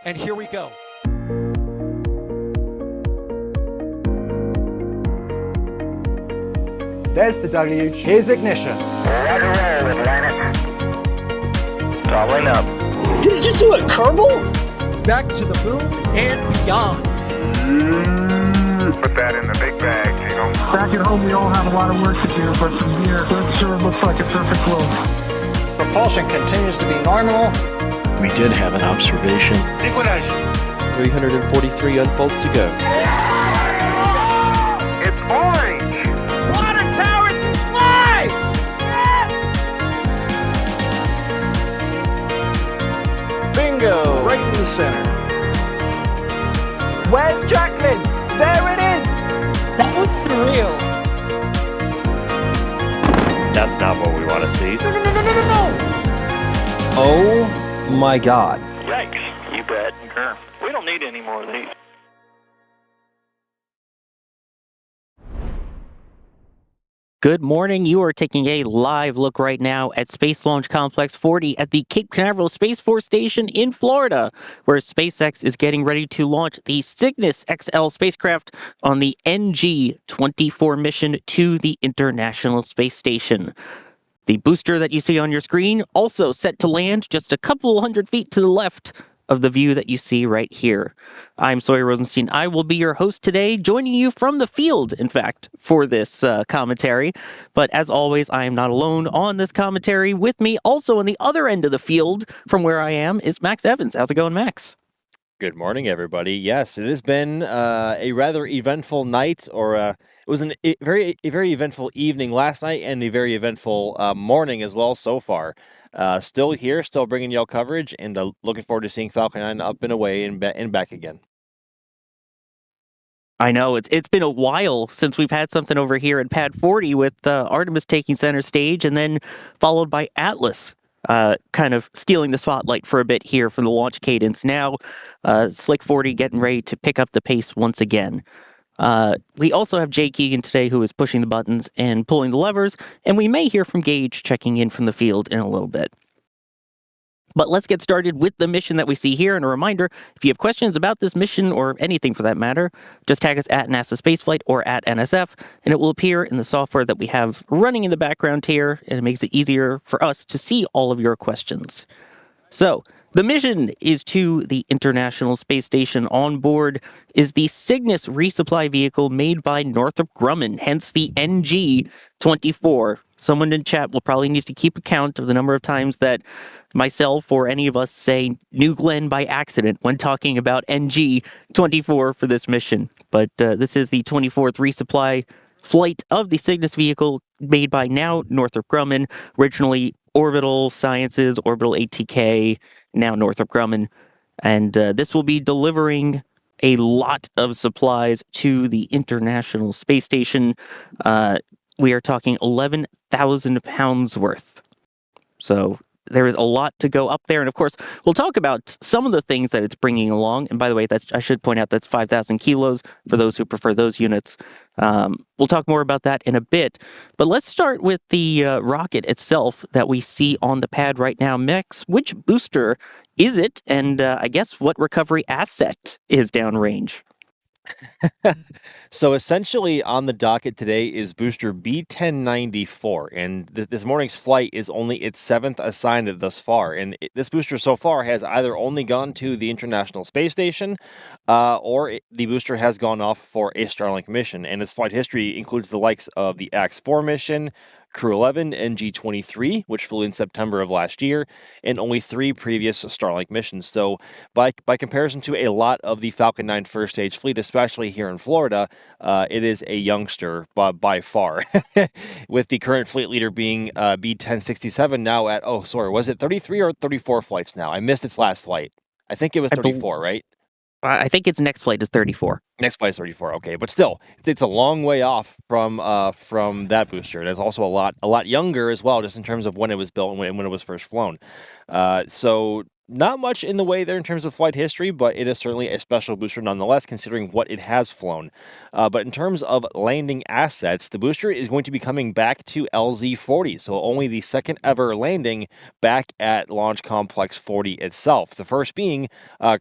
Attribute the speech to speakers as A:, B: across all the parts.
A: And here we go.
B: There's the deluge. Here's ignition.
C: Roger, roll, Atlantic. Doubling up.
D: Did it just do a Kerbal?
A: Back to the moon and beyond.
C: Put that in the big bag, you know.
E: Back at home, we all have a lot of work to do, but from here, it sure looks like a perfect flow.
F: Propulsion continues to be normal.
G: We did have an observation.
C: Equalize.
G: 343 unfolds to go.
C: It's orange.
D: Water towers can fly!
G: Bingo! Right in the center.
F: Where's Jacqueline? There it is!
D: That was surreal.
H: That's not what we want to see.
D: No.
F: Oh my God.
C: Yikes, you bet. Sure. We don't need any more of these.
I: Good morning. You are taking a live look right now at Space Launch Complex 40 at the Cape Canaveral Space Force Station in Florida, where SpaceX is getting ready to launch the Cygnus XL spacecraft on the NG-24 mission to the International Space Station. The booster that you see on your screen also set to land just a couple hundred feet to the left of the view that you see right here. I'm Sawyer Rosenstein. I will be your host today, joining you from the field, in fact, for this commentary. But as always, I am not alone on this commentary. With me, also on the other end of the field from where I am, is Max Evans. How's it going, Max?
H: Good morning, everybody. Yes, it has been a rather eventful night, or it was a very eventful evening last night, and a very eventful morning as well so far. Still here, still bringing y'all coverage, and looking forward to seeing Falcon 9 up and away and back again.
I: I know, it's been a while since we've had something over here at Pad 40 with Artemis taking center stage, and then followed by Atlas kind of stealing the spotlight for a bit here from the launch cadence. Now, Slick 40 getting ready to pick up the pace once again. We also have Jay Keegan today, who is pushing the buttons and pulling the levers, and we may hear from Gage checking in from the field in a little bit. But let's get started with the mission that we see here. And a reminder, if you have questions about this mission or anything for that matter, just tag us at NASA Spaceflight or at NSF, and it will appear in the software that we have running in the background here, and it makes it easier for us to see all of your questions. So, the mission is to the International Space Station. On board is the Cygnus resupply vehicle made by Northrop Grumman, hence the NG-24. Someone in chat will probably need to keep account of the number of times that myself or any of us say New Glenn by accident when talking about NG-24 for this mission. But this is the 24th resupply flight of the Cygnus vehicle made by now Northrop Grumman, originally Orbital Sciences, Orbital ATK, now Northrop Grumman. And this will be delivering a lot of supplies to the International Space Station. We are talking 11,000 pounds worth. So there is a lot to go up there. And of course, we'll talk about some of the things that it's bringing along. And by the way, I should point out that's 5,000 kilos for those who prefer those units. We'll talk more about that in a bit. But let's start with the rocket itself that we see on the pad right now. Max, which booster is it? And I guess what recovery asset is downrange?
H: So essentially on the docket today is booster B1094, and this morning's flight is only its 7th assigned thus far. And this booster so far has either only gone to the International Space Station, or the booster has gone off for a Starlink mission. And its flight history includes the likes of the AX-4 mission, Crew 11, NG-23, which flew in September of last year, and only 3 previous Starlink missions. So by comparison to a lot of the Falcon 9 first stage fleet, especially here in Florida, it is a youngster by far, with the current fleet leader being B1067 now at, was it 33 or 34 flights now? I missed its last flight. I think it was 34, right?
I: I think its next flight is 34.
H: Next flight is 34. Okay, but still, it's a long way off from that booster. It is also a lot younger as well, just in terms of when it was built and when it was first flown. So not much in the way there in terms of flight history, but it is certainly a special booster nonetheless, considering what it has flown. But in terms of landing assets, the booster is going to be coming back to LZ-40, so only the second ever landing back at Launch Complex 40 itself. The first being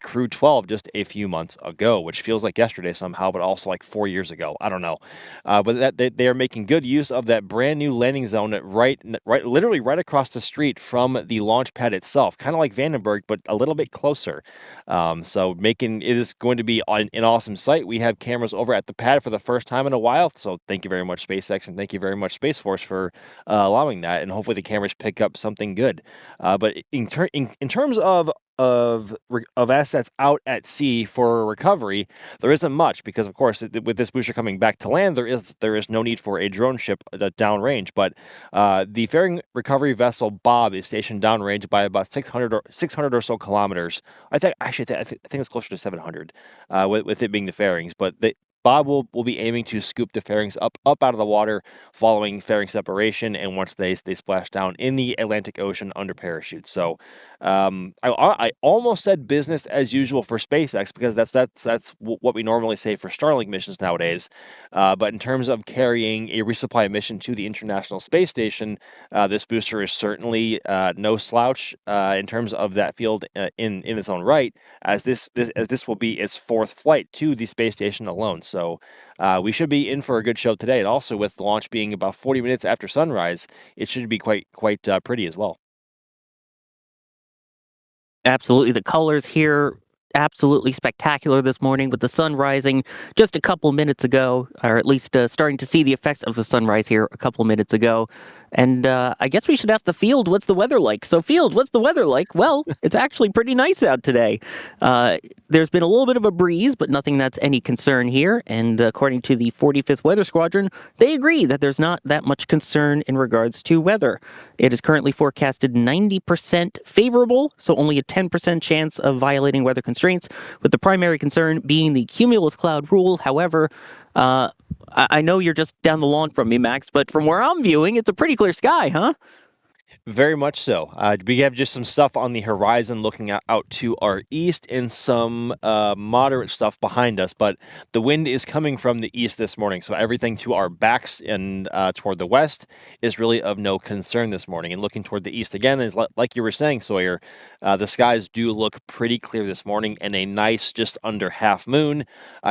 H: Crew 12 just a few months ago, which feels like yesterday somehow, but also like 4 years ago. I don't know. But they are making good use of that brand new landing zone literally right across the street from the launch pad itself, kind of like Vandenberg, but a little bit closer. So it is going to be an awesome sight. We have cameras over at the pad for the first time in a while. So thank you very much, SpaceX, and thank you very much, Space Force, for allowing that. And hopefully the cameras pick up something good. But in terms of assets out at sea for recovery, there isn't much because, of course, with this booster coming back to land, there is no need for a drone ship downrange. But the fairing recovery vessel Bob is stationed downrange by about 600 or so kilometers. I think it's closer to 700, with it being the fairings. But Bob will be aiming to scoop the fairings up out of the water following fairing separation, and once they splash down in the Atlantic Ocean under parachute. So I almost said business as usual for SpaceX because that's what we normally say for Starlink missions nowadays. But in terms of carrying a resupply mission to the International Space Station, this booster is certainly no slouch in terms of that field in its own right, as this will be its fourth flight to the space station alone. So we should be in for a good show today. And also with the launch being about 40 minutes after sunrise, it should be quite pretty as well.
I: Absolutely. The colors here, absolutely spectacular this morning with the sun rising just a couple minutes ago, or at least starting to see the effects of the sunrise here a couple minutes ago. And I guess we should ask the field, what's the weather like? So field, what's the weather like? Well, it's actually pretty nice out today. There's been a little bit of a breeze, but nothing that's any concern here. And according to the 45th Weather Squadron, they agree that there's not that much concern in regards to weather. It is currently forecasted 90% favorable, so only a 10% chance of violating weather constraints, with the primary concern being the cumulus cloud rule. However, I know you're just down the lawn from me, Max, but from where I'm viewing, it's a pretty clear sky, huh?
H: Very much so. We have just some stuff on the horizon looking out to our east and some moderate stuff behind us, but the wind is coming from the east this morning, so everything to our backs and toward the west is really of no concern this morning. And looking toward the east again, is like you were saying, Sawyer, the skies do look pretty clear this morning, and a nice just under half moon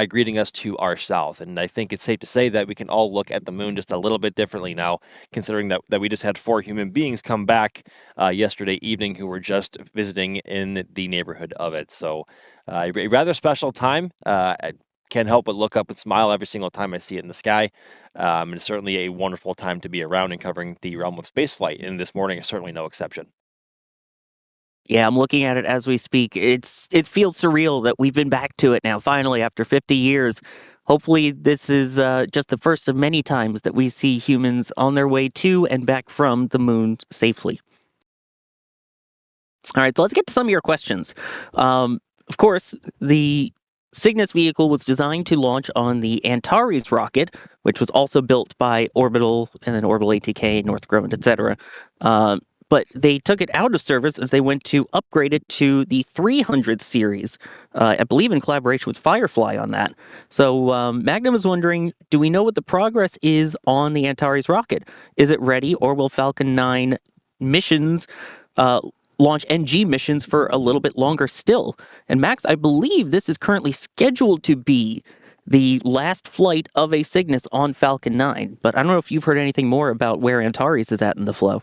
H: greeting us to our south. And I think it's safe to say that we can all look at the moon just a little bit differently now, considering that we just had 4 human beings come back yesterday evening who were just visiting in the neighborhood of it. So a rather special time. I can't help but look up and smile every single time I see it in the sky. It's certainly a wonderful time to be around and covering the realm of spaceflight, and this morning is certainly no exception.
I: Yeah, I'm looking at it as we speak. It feels surreal that we've been back to it now, finally, after 50 years. Hopefully, this is just the first of many times that we see humans on their way to and back from the moon safely. All right, so let's get to some of your questions. Of course, the Cygnus vehicle was designed to launch on the Antares rocket, which was also built by Orbital and then Orbital ATK, Northrop Grumman, etc. But they took it out of service as they went to upgrade it to the 300 series, I believe in collaboration with Firefly on that. So Magnum is wondering, do we know what the progress is on the Antares rocket? Is it ready, or will Falcon 9 missions launch NG missions for a little bit longer still? And Max, I believe this is currently scheduled to be the last flight of a Cygnus on Falcon 9, but I don't know if you've heard anything more about where Antares is at in the flow.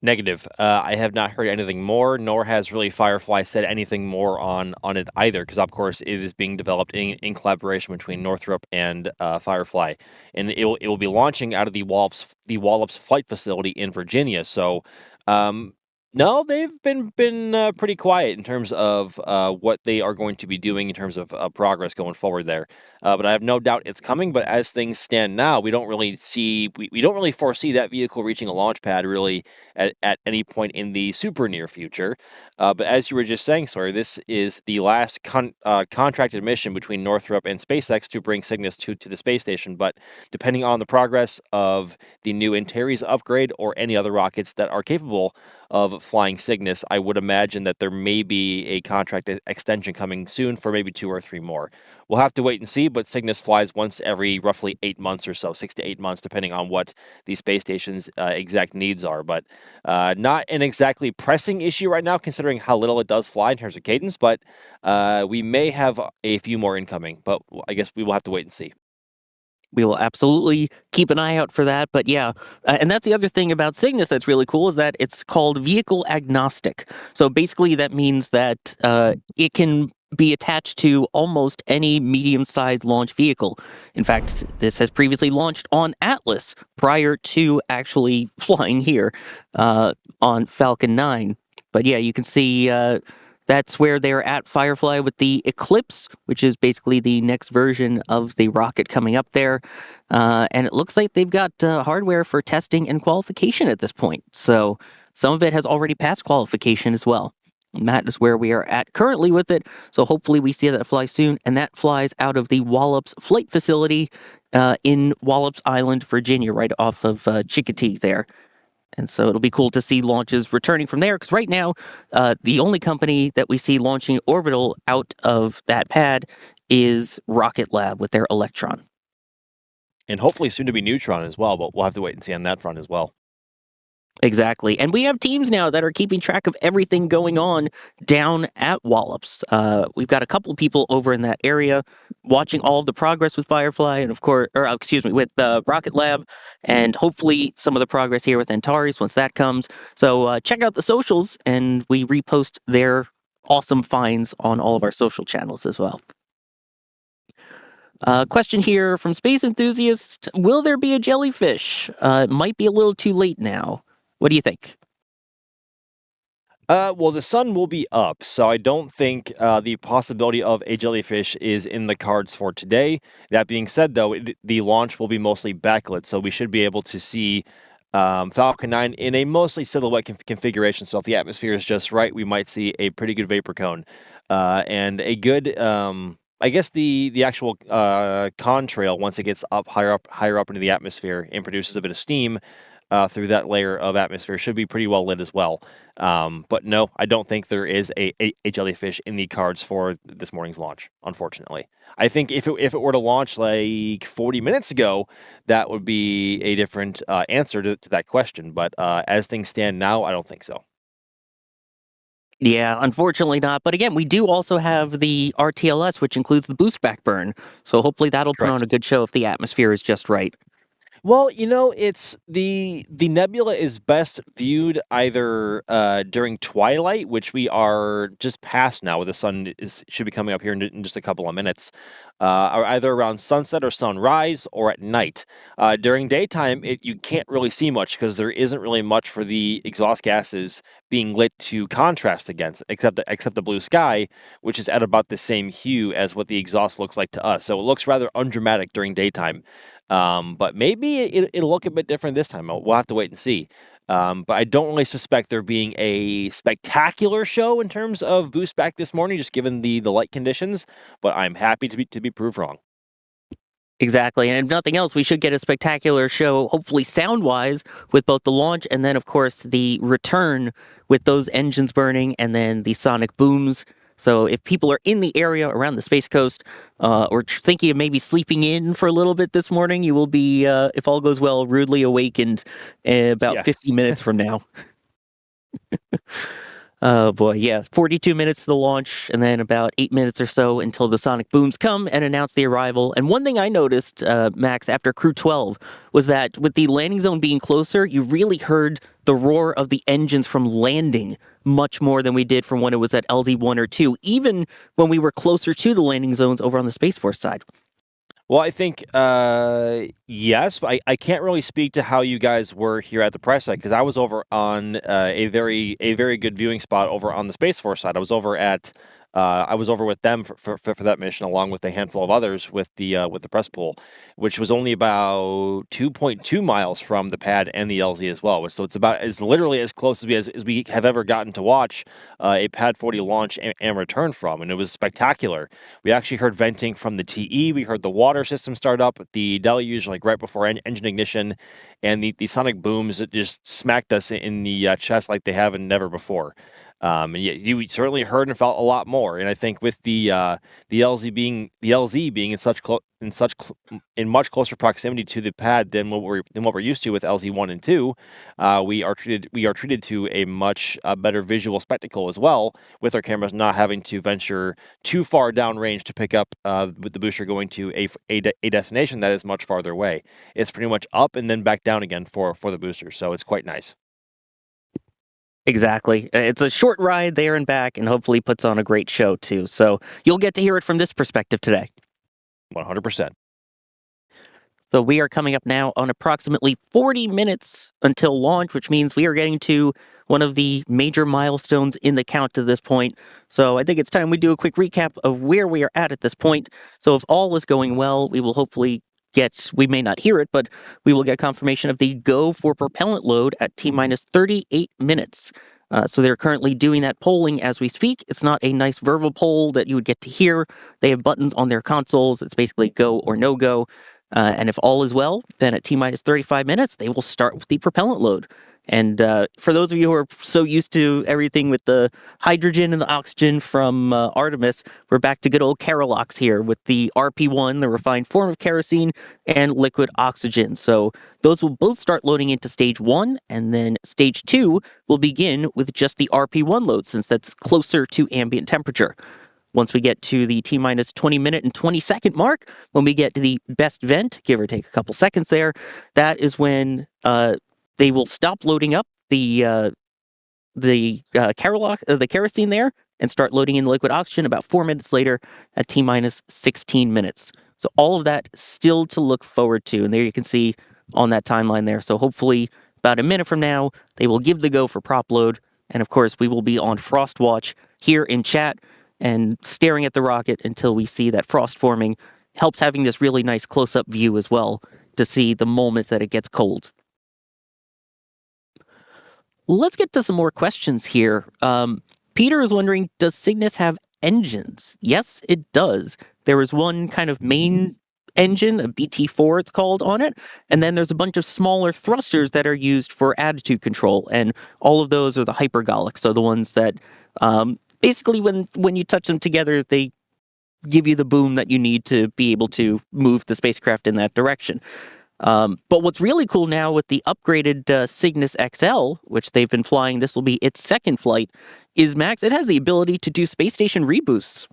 H: Negative. I have not heard anything more, nor has really Firefly said anything more on it either, because of course it is being developed in collaboration between Northrop and Firefly, and it will be launching out of the Wallops Flight Facility in Virginia. So No, they've been pretty quiet in terms of what they are going to be doing in terms of progress going forward there. But I have no doubt it's coming. But as things stand now, we don't really we don't really foresee that vehicle reaching a launch pad really at any point in the super near future. But as you were just saying, sorry, this is the last contracted mission between Northrop and SpaceX to bring Cygnus to the space station. But depending on the progress of the new Antares upgrade or any other rockets that are capable of flying Cygnus, I would imagine that there may be a contract extension coming soon for maybe 2 or 3 more. We'll have to wait and see, but Cygnus flies once every roughly 8 months or so, 6 to 8 months, depending on what the space station's exact needs are. But not an exactly pressing issue right now, considering how little it does fly in terms of cadence, but we may have a few more incoming, but I guess we will have to wait and see.
I: We will absolutely keep an eye out for that. But yeah, and that's the other thing about Cygnus that's really cool is that it's called vehicle agnostic. So basically that means that it can be attached to almost any medium-sized launch vehicle. In fact, this has previously launched on Atlas prior to actually flying here on Falcon 9. But yeah, you can see that's where they're at Firefly with the Eclipse, which is basically the next version of the rocket coming up there. And it looks like they've got hardware for testing and qualification at this point. So some of it has already passed qualification as well. And that is where we are at currently with it. So hopefully we see that fly soon. And that flies out of the Wallops Flight Facility in Wallops Island, Virginia, right off of Chicotee there. And so it'll be cool to see launches returning from there, because right now, the only company that we see launching orbital out of that pad is Rocket Lab with their Electron.
H: And hopefully soon to be Neutron as well, but we'll have to wait and see on that front as well.
I: Exactly. And we have teams now that are keeping track of everything going on down at Wallops. We've got a couple of people over in that area watching all of the progress with Firefly and, of course, with Rocket Lab, and hopefully some of the progress here with Antares once that comes. So check out the socials, and we repost their awesome finds on all of our social channels as well. Question here from Space Enthusiast. Will there be a jellyfish? It might be a little too late now. What do you think?
H: Well, the sun will be up, so I don't think the possibility of a jellyfish is in the cards for today. That being said, though, the launch will be mostly backlit, so we should be able to see Falcon 9 in a mostly silhouette configuration. So if the atmosphere is just right, we might see a pretty good vapor cone and a good. I guess the actual contrail, once it gets higher up into the atmosphere and produces a bit of steam through that layer of atmosphere, should be pretty well lit as well. But no, I don't think there is a jellyfish in the cards for this morning's launch, unfortunately. I think if it were to launch like 40 minutes ago, that would be a different answer to that question. But as things stand now, I don't think so.
I: Yeah, unfortunately not. But again, we do also have the RTLS, which includes the boostback burn. So hopefully that'll put on a good show if the atmosphere is just right.
H: Well, it's the nebula is best viewed either during twilight, which we are just past now, where the sun should be coming up here in just a couple of minutes, or either around sunset or sunrise, or at night. During daytime, you can't really see much because there isn't really much for the exhaust gases being lit to contrast against, except the blue sky, which is at about the same hue as what the exhaust looks like to us. So it looks rather undramatic during daytime. But maybe it'll look a bit different this time. We'll have to wait and see. But I don't really suspect there being a spectacular show in terms of boostback this morning, just given the light conditions. But I'm happy to be proved wrong.
I: Exactly. And if nothing else, we should get a spectacular show, hopefully sound-wise, with both the launch and then, of course, the return with those engines burning and then the sonic booms. So if people are in the area around the Space Coast or thinking of maybe sleeping in for a little bit this morning, you will be, if all goes well, rudely awakened about 50 minutes from now. Oh boy, yeah. 42 minutes to the launch, and then about 8 minutes or so until the sonic booms come and announce the arrival. And one thing I noticed, Max, after Crew 12, was that with the landing zone being closer, you really heard the roar of the engines from landing much more than we did from when it was at LZ1 or 2, even when we were closer to the landing zones over on the Space Force side.
H: Well, I think yes, but I can't really speak to how you guys were here at the press site because I was over on a very good viewing spot over on the Space Force side. I was over with them for that mission along with a handful of others with the press pool, which was only about 2.2 miles from the pad and the LZ as well. So it's literally as close as we have ever gotten to watch a Pad 40 launch and return from, and it was spectacular. We actually heard venting from the TE. We heard the water system start up, the deluge like right before engine ignition, and the sonic booms that just smacked us in the chest like they haven't never before. And you certainly heard and felt a lot more. And I think with the LZ being in much closer proximity to the pad than what we're used to with LZ 1 and 2, we are treated to a much better visual spectacle as well, with our cameras not having to venture too far downrange to pick up with the booster going to a destination that is much farther away. It's pretty much up and then back down again for the booster, so it's quite nice.
I: Exactly. It's a short ride there and back, and hopefully puts on a great show too. So you'll get to hear it from this perspective today.
H: 100%.
I: So we are coming up now on approximately 40 minutes until launch, which means we are getting to one of the major milestones in the count to this point. So I think it's time we do a quick recap of where we are at this point. So if all is going well, we will hopefully we may not hear it, but we will get confirmation of the go for propellant load at T-minus 38 minutes. So they're currently doing that polling as we speak. It's not a nice verbal poll that you would get to hear. They have buttons on their consoles. It's basically go or no go. And if all is well, then at T-minus 35 minutes, they will start with the propellant load. And for those of you who are so used to everything with the hydrogen and the oxygen from Artemis, we're back to good old Keralox here with the RP1, the refined form of kerosene, and liquid oxygen. So those will both start loading into stage 1, and then stage 2 will begin with just the RP1 load, since that's closer to ambient temperature. Once we get to the T-minus 20 minute and 20 second mark, when we get to the best vent, give or take a couple seconds there, that is when they will stop loading up the kerosene there and start loading in liquid oxygen about 4 minutes later at T-minus 16 minutes. So all of that still to look forward to. And there you can see on that timeline there. So hopefully about a minute from now, they will give the go for prop load. And of course, we will be on frost watch here in chat and staring at the rocket until we see that frost forming. Helps having this really nice close-up view as well to see the moment that it gets cold. Let's get to some more questions here. Peter is wondering, does Cygnus have engines? Yes, it does. There is one kind of main engine, a BT4 it's called, on it, and then there's a bunch of smaller thrusters that are used for attitude control, and all of those are the hypergolics, so the ones that basically when you touch them together, they give you the boom that you need to be able to move the spacecraft in that direction. But what's really cool now with the upgraded Cygnus XL, which they've been flying, this will be its second flight, is Max, it has the ability to do space station reboosts.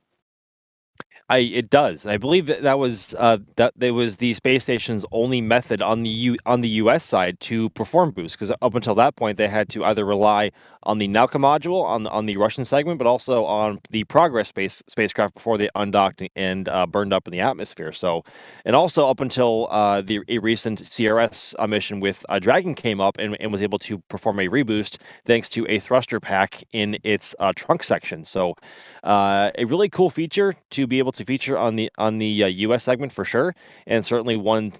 H: It does. I believe that was the space station's only method on the U.S. side to perform boosts, because up until that point they had to either rely on the Nauka module on the Russian segment, but also on the Progress spacecraft before they undocked and burned up in the atmosphere. So, and also up until a recent CRS mission with Dragon came up and was able to perform a reboost thanks to a thruster pack in its trunk section. So, a really cool feature to be able to feature on the U.S. segment for sure, and certainly one.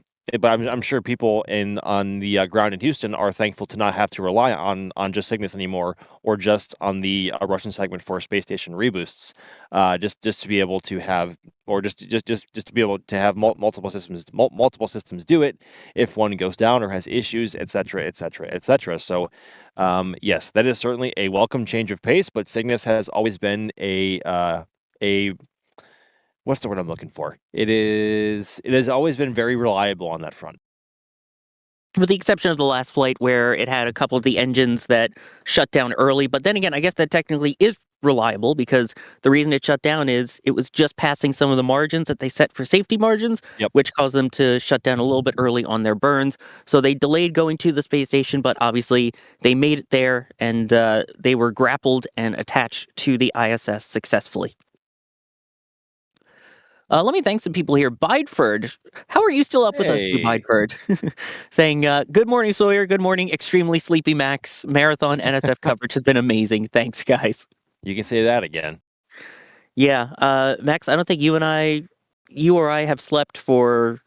H: But I'm sure people on the ground in Houston are thankful to not have to rely on just Cygnus anymore, or just on the Russian segment for space station reboosts. Just to be able to have, or just to be able to have multiple systems do it if one goes down or has issues, etc., etc., etc. So, yes, that is certainly a welcome change of pace. But Cygnus has always been a what's the word I'm looking for? It has always been very reliable on that front.
I: With the exception of the last flight where it had a couple of the engines that shut down early. But then again, I guess that technically is reliable, because the reason it shut down is it was just passing some of the margins that they set for safety margins, which caused them to shut down a little bit early on their burns. So they delayed going to the space station, but obviously they made it there, and they were grappled and attached to the ISS successfully. Let me thank some people here. Bideford, how are you still up with us,
H: Hey.
I: Bideford? Saying, good morning, Sawyer. Good morning, extremely sleepy Max. Marathon NSF coverage has been amazing. Thanks, guys.
H: You can say that again.
I: Yeah, Max, I don't think you or I have slept for,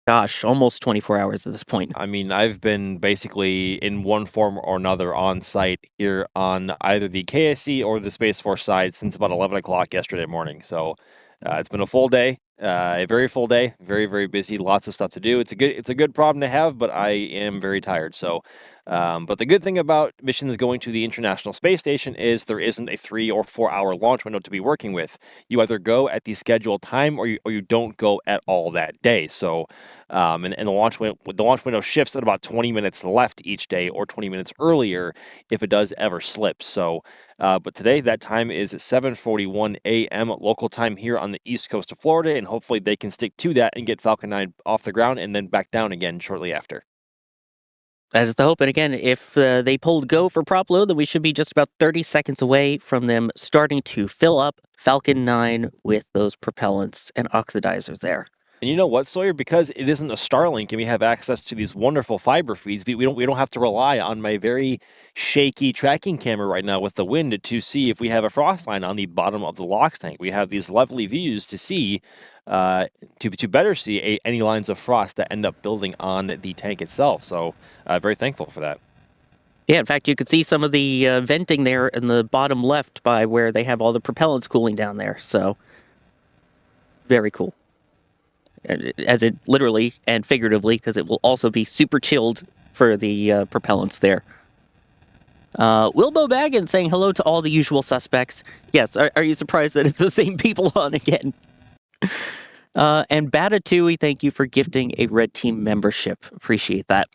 I: gosh, almost 24 hours at this point.
H: I mean, I've been basically in one form or another on site here on either the KSC or the Space Force side since about 11 o'clock yesterday morning. So it's been a full day, a very full day, very, very busy, lots of stuff to do. It's a good problem to have, but I am very tired. So, but the good thing about missions going to the International Space Station is there isn't a 3 or 4 hour launch window to be working with. You either go at the scheduled time or you don't go at all that day. So, and the launch window shifts at about 20 minutes left each day or 20 minutes earlier if it does ever slip. So, but today that time is 7:41 a.m. local time here on the east coast of Florida, and hopefully they can stick to that and get Falcon 9 off the ground and then back down again shortly after.
I: That is the hope. And again, if they pulled go for prop load, then we should be just about 30 seconds away from them starting to fill up Falcon 9 with those propellants and oxidizers there.
H: And you know what, Sawyer? Because it isn't a Starlink and we have access to these wonderful fiber feeds, we don't have to rely on my very shaky tracking camera right now with the wind to see if we have a frost line on the bottom of the LOX tank. We have these lovely views to see, to better see any lines of frost that end up building on the tank itself. So very thankful for that.
I: Yeah, in fact, you could see some of the venting there in the bottom left by where they have all the propellants cooling down there. So very cool. As it literally and figuratively, because it will also be super chilled for the propellants there. Wilbo Baggins saying hello to all the usual suspects. Yes, are you surprised that it's the same people on again? And Batatui, thank you for gifting a Red Team membership. Appreciate that.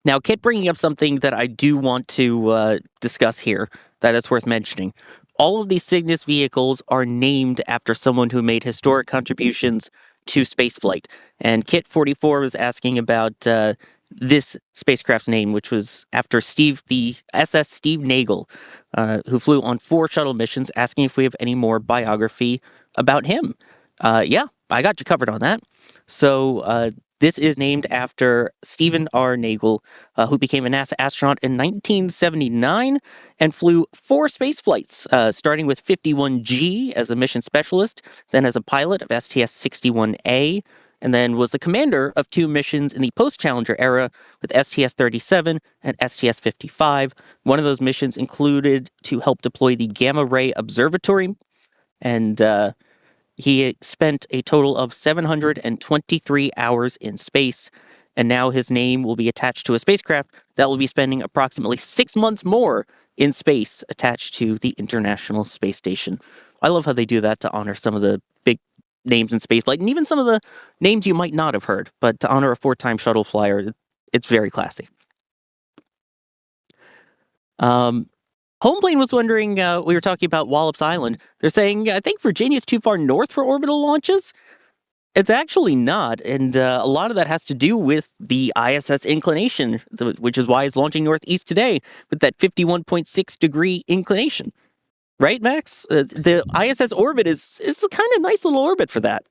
I: Now, Kit bringing up something that I do want to discuss here, that it's worth mentioning. All of these Cygnus vehicles are named after someone who made historic contributions to spaceflight. And Kit 44 was asking about this spacecraft's name, which was after the SS Steve Nagel, who flew on 4 shuttle missions, asking if we have any more biography about him. Yeah, I got you covered on that. So this is named after Stephen R. Nagel, who became a NASA astronaut in 1979 and flew 4 space flights, starting with 51G as a mission specialist, then as a pilot of STS-61A, and then was the commander of 2 missions in the post-Challenger era with STS-37 and STS-55. One of those missions included to help deploy the Gamma Ray Observatory, and he spent a total of 723 hours in space, and now his name will be attached to a spacecraft that will be spending approximately 6 months more in space attached to the International Space Station. I love how they do that to honor some of the big names in spaceflight, and even some of the names you might not have heard, but to honor a 4-time shuttle flyer, it's very classy. Homeplane was wondering, we were talking about Wallops Island. They're saying, I think Virginia's too far north for orbital launches. It's actually not, and a lot of that has to do with the ISS inclination, which is why it's launching northeast today with that 51.6 degree inclination. Right, Max? The ISS orbit is a kind of nice little orbit for that.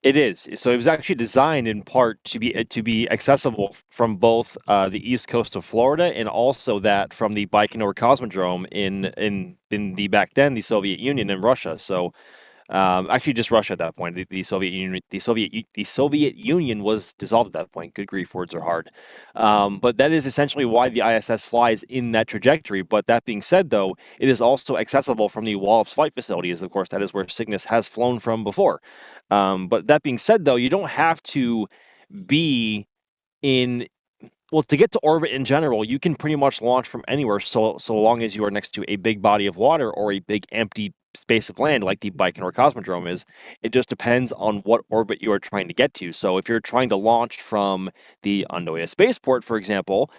H: It is. So it was actually designed in part to be accessible from both the east coast of Florida and also that from the Baikonur Cosmodrome in the back then the Soviet Union and Russia. So actually just Russia at that point. The Soviet Union was dissolved at that point. Good grief, words are hard. But that is essentially why the ISS flies in that trajectory. But that being said, though, it is also accessible from the Wallops Flight Facility, as of course that is where Cygnus has flown from before. But that being said, though, you don't have to be in. Well, to get to orbit in general, you can pretty much launch from anywhere so long as you are next to a big body of water or a big empty space of land like the Baikonur Cosmodrome is. It just depends on what orbit you are trying to get to. So if you're trying to launch from the Antares Spaceport, for example,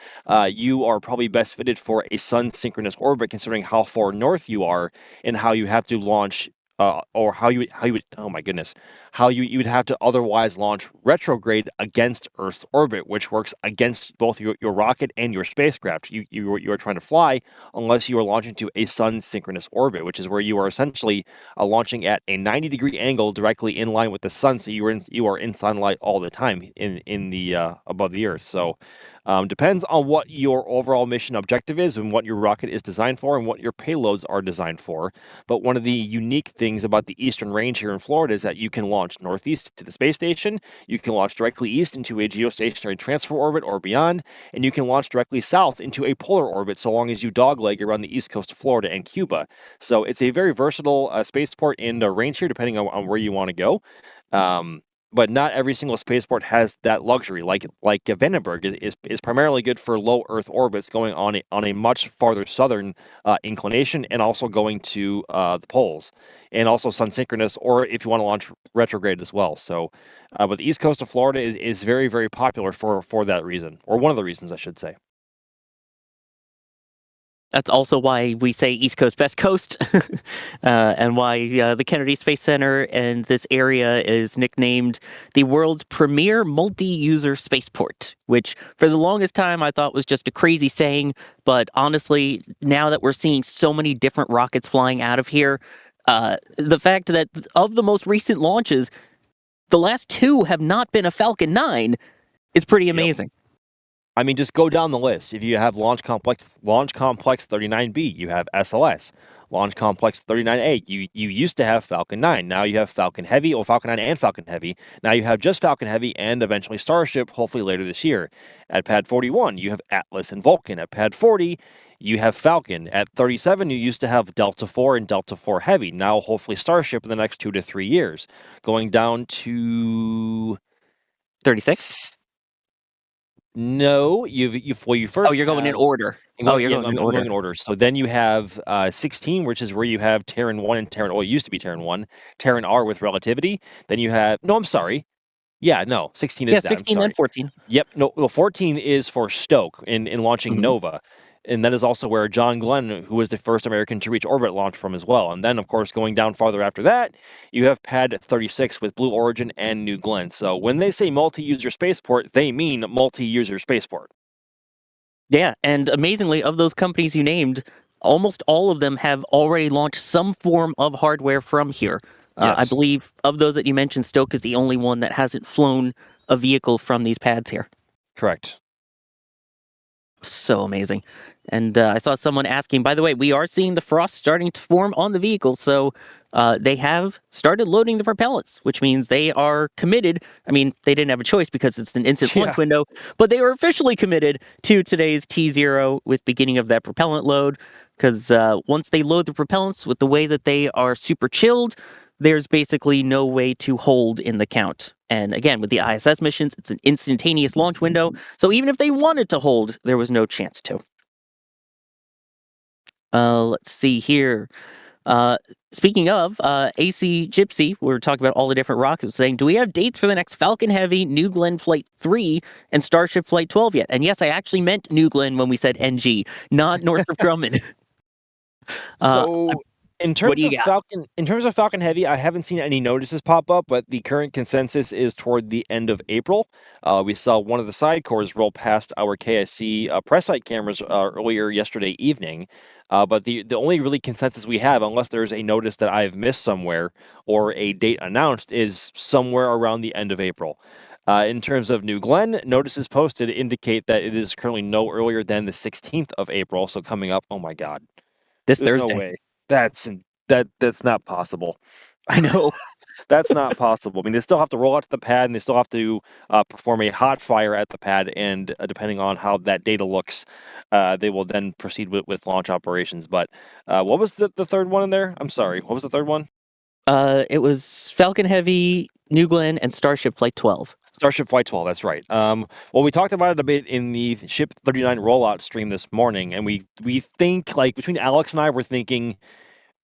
H: you are probably best fitted for a sun-synchronous orbit considering how far north you are and how you have to launch or how you would, oh my goodness, how you would have to otherwise launch retrograde against Earth's orbit, which works against both your rocket and your spacecraft. You are trying to fly unless you are launching to a sun synchronous orbit, which is where you are essentially launching at a 90-degree angle directly in line with the sun, so you are in sunlight all the time in the above the Earth. So depends on what your overall mission objective is and what your rocket is designed for and what your payloads are designed for. But one of the unique things about the Eastern Range here in Florida is that you can launch northeast to the space station, you can launch directly east into a geostationary transfer orbit or beyond, and you can launch directly south into a polar orbit so long as you dogleg around the east coast of Florida and Cuba. So it's a very versatile spaceport in the range here, depending on where you want to go. But not every single spaceport has that luxury. Like Vandenberg is primarily good for low Earth orbits, going on a much farther southern inclination, and also going to the poles, and also sun synchronous, or if you want to launch retrograde as well. So, but the east coast of Florida is very, very popular for that reason, or one of the reasons, I should say.
I: That's also why we say East Coast, West Coast, and why the Kennedy Space Center and this area is nicknamed the world's premier multi-user spaceport, which for the longest time I thought was just a crazy saying. But honestly, now that we're seeing so many different rockets flying out of here, the fact that of the most recent launches, the last two have not been a Falcon 9 is pretty amazing.
H: Yep. I mean, just go down the list. If you have Launch Complex 39B, you have SLS. Launch Complex 39A, you used to have Falcon 9. Now you have Falcon Heavy, or Falcon 9 and Falcon Heavy. Now you have just Falcon Heavy and eventually Starship, hopefully later this year. At Pad 41, you have Atlas and Vulcan. At Pad 40, you have Falcon. At 37, you used to have Delta 4 and Delta 4 Heavy. Now hopefully Starship in the next 2 to 3 years. Going down to
I: 36?
H: No, you first.
I: Oh, you're going in order.
H: You're going in order. So then you have 16, which is where you have Terran 1 and Terran. Oh, it used to be Terran 1, Terran R with relativity. Then you have. No, I'm sorry. Yeah, no, 16 is
I: yeah,
H: that.
I: 16 and 14.
H: Yep. No, well, 14 is for Stoke in launching Nova. And that is also where John Glenn, who was the first American to reach orbit, launched from as well. And then, of course, going down farther after that, you have Pad 36 with Blue Origin and New Glenn. So when they say multi-user spaceport, they mean multi-user spaceport.
I: Yeah, and amazingly, of those companies you named, almost all of them have already launched some form of hardware from here.
H: Yes.
I: I believe of those that you mentioned, Stoke is the only one that hasn't flown a vehicle from these pads here.
H: Correct.
I: So amazing. And I saw someone asking, by the way, we are seeing the frost starting to form on the vehicle, so they have started loading the propellants, which means they are committed. I mean, they didn't have a choice because it's an instant launch window, but they were officially committed to today's T0 with beginning of that propellant load, because once they load the propellants with the way that they are super chilled, there's basically no way to hold in the count. And again, with the ISS missions, it's an instantaneous launch window. So even if they wanted to hold, there was no chance to. Let's see here. Speaking of AC Gypsy, we were talking about all the different rockets, saying, do we have dates for the next Falcon Heavy, New Glenn Flight 3, and Starship Flight 12 yet? And yes, I actually meant New Glenn when we said NG, not Northrop Grumman.
H: In terms of Falcon Heavy, I haven't seen any notices pop up, but the current consensus is toward the end of April. We saw one of the side cores roll past our KSC press site cameras earlier yesterday evening. But the only really consensus we have, unless there's a notice that I've missed somewhere or a date announced, is somewhere around the end of April. In terms of New Glenn, notices posted indicate that it is currently no earlier than the 16th of April. So coming up, oh my God,
I: this
H: there's
I: Thursday.
H: No way. That's not possible.
I: I know.
H: That's not possible. I mean, they still have to roll out to the pad, and they still have to perform a hot fire at the pad, and depending on how that data looks, they will then proceed with launch operations. But what was the third one in there? I'm sorry. What was the third one?
I: It was Falcon Heavy, New Glenn, and Starship Flight 12.
H: Starship Flight 12, that's right. Well, we talked about it a bit in the Ship 39 rollout stream this morning, and we think, like, between Alex and I, we're thinking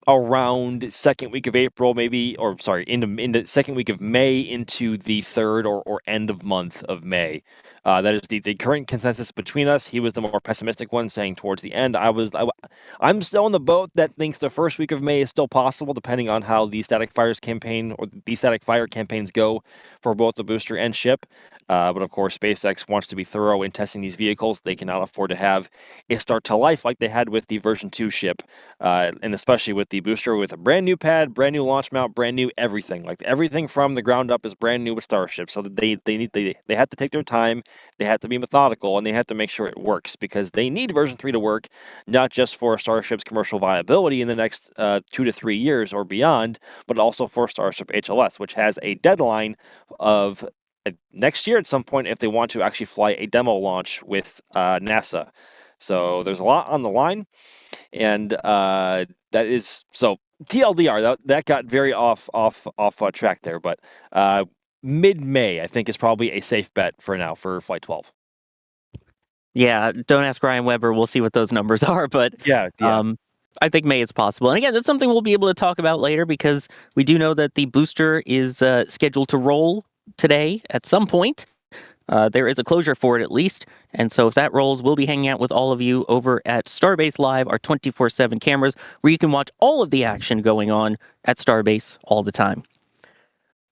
H: around second week of April, maybe, or sorry, in the second week of May into the third or end of month of May. That is the current consensus between us. He was the more pessimistic one, saying towards the end. I'm still in the boat that thinks the first week of May is still possible, depending on how the static fire campaigns go for both the booster and ship. But of course, SpaceX wants to be thorough in testing these vehicles. They cannot afford to have a start to life like they had with the version 2 ship, and especially with the booster with a brand new pad, brand new launch mount, brand new everything. Like everything from the ground up is brand new with Starship. So that they have to take their time, they have to be methodical, and they have to make sure it works, because they need version 3 to work, not just for Starship's commercial viability in the next 2 to 3 years or beyond, but also for Starship HLS, which has a deadline of next year at some point if they want to actually fly a demo launch with NASA. So there's a lot on the line, and that is so TLDR. That got very off track there, but mid-May I think is probably a safe bet for now for Flight 12.
I: Yeah, don't ask Ryan Weber. We'll see what those numbers are, but
H: yeah.
I: I think May is possible. And again, that's something we'll be able to talk about later, because we do know that the booster is scheduled to roll today at some point. There is a closure for it at least. And so if that rolls, we'll be hanging out with all of you over at Starbase Live, our 24/7 cameras, where you can watch all of the action going on at Starbase all the time.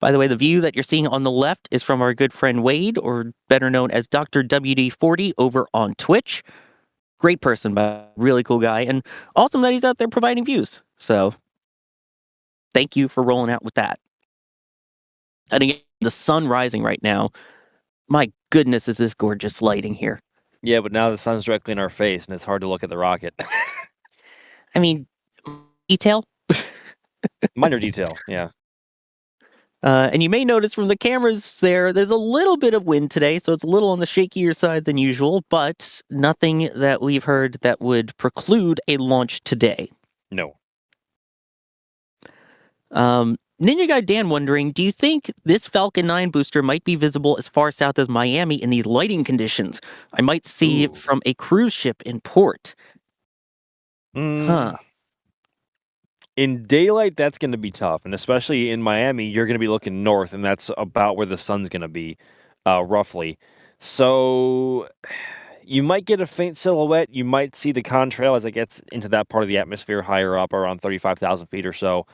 I: By the way, the view that you're seeing on the left is from our good friend Wade, or better known as Dr. WD40 over on Twitch. Great person, but really cool guy, and awesome that he's out there providing views. So thank you for rolling out with that. And again, the sun rising right now. My goodness, is this gorgeous lighting here.
H: Yeah, but now the sun's directly in our face, and it's hard to look at the rocket.
I: I mean, detail?
H: Minor detail, yeah.
I: And you may notice from the cameras there's a little bit of wind today, so it's a little on the shakier side than usual, but nothing that we've heard that would preclude a launch today.
H: No.
I: Ninja Guy Dan wondering, do you think this Falcon 9 booster might be visible as far south as Miami in these lighting conditions? I might see it from a cruise ship in port. Huh.
H: In daylight, that's going to be tough, and especially in Miami, you're going to be looking north, and that's about where the sun's going to be, roughly. So you might get a faint silhouette. You might see the contrail as it gets into that part of the atmosphere higher up, around 35,000 feet or so.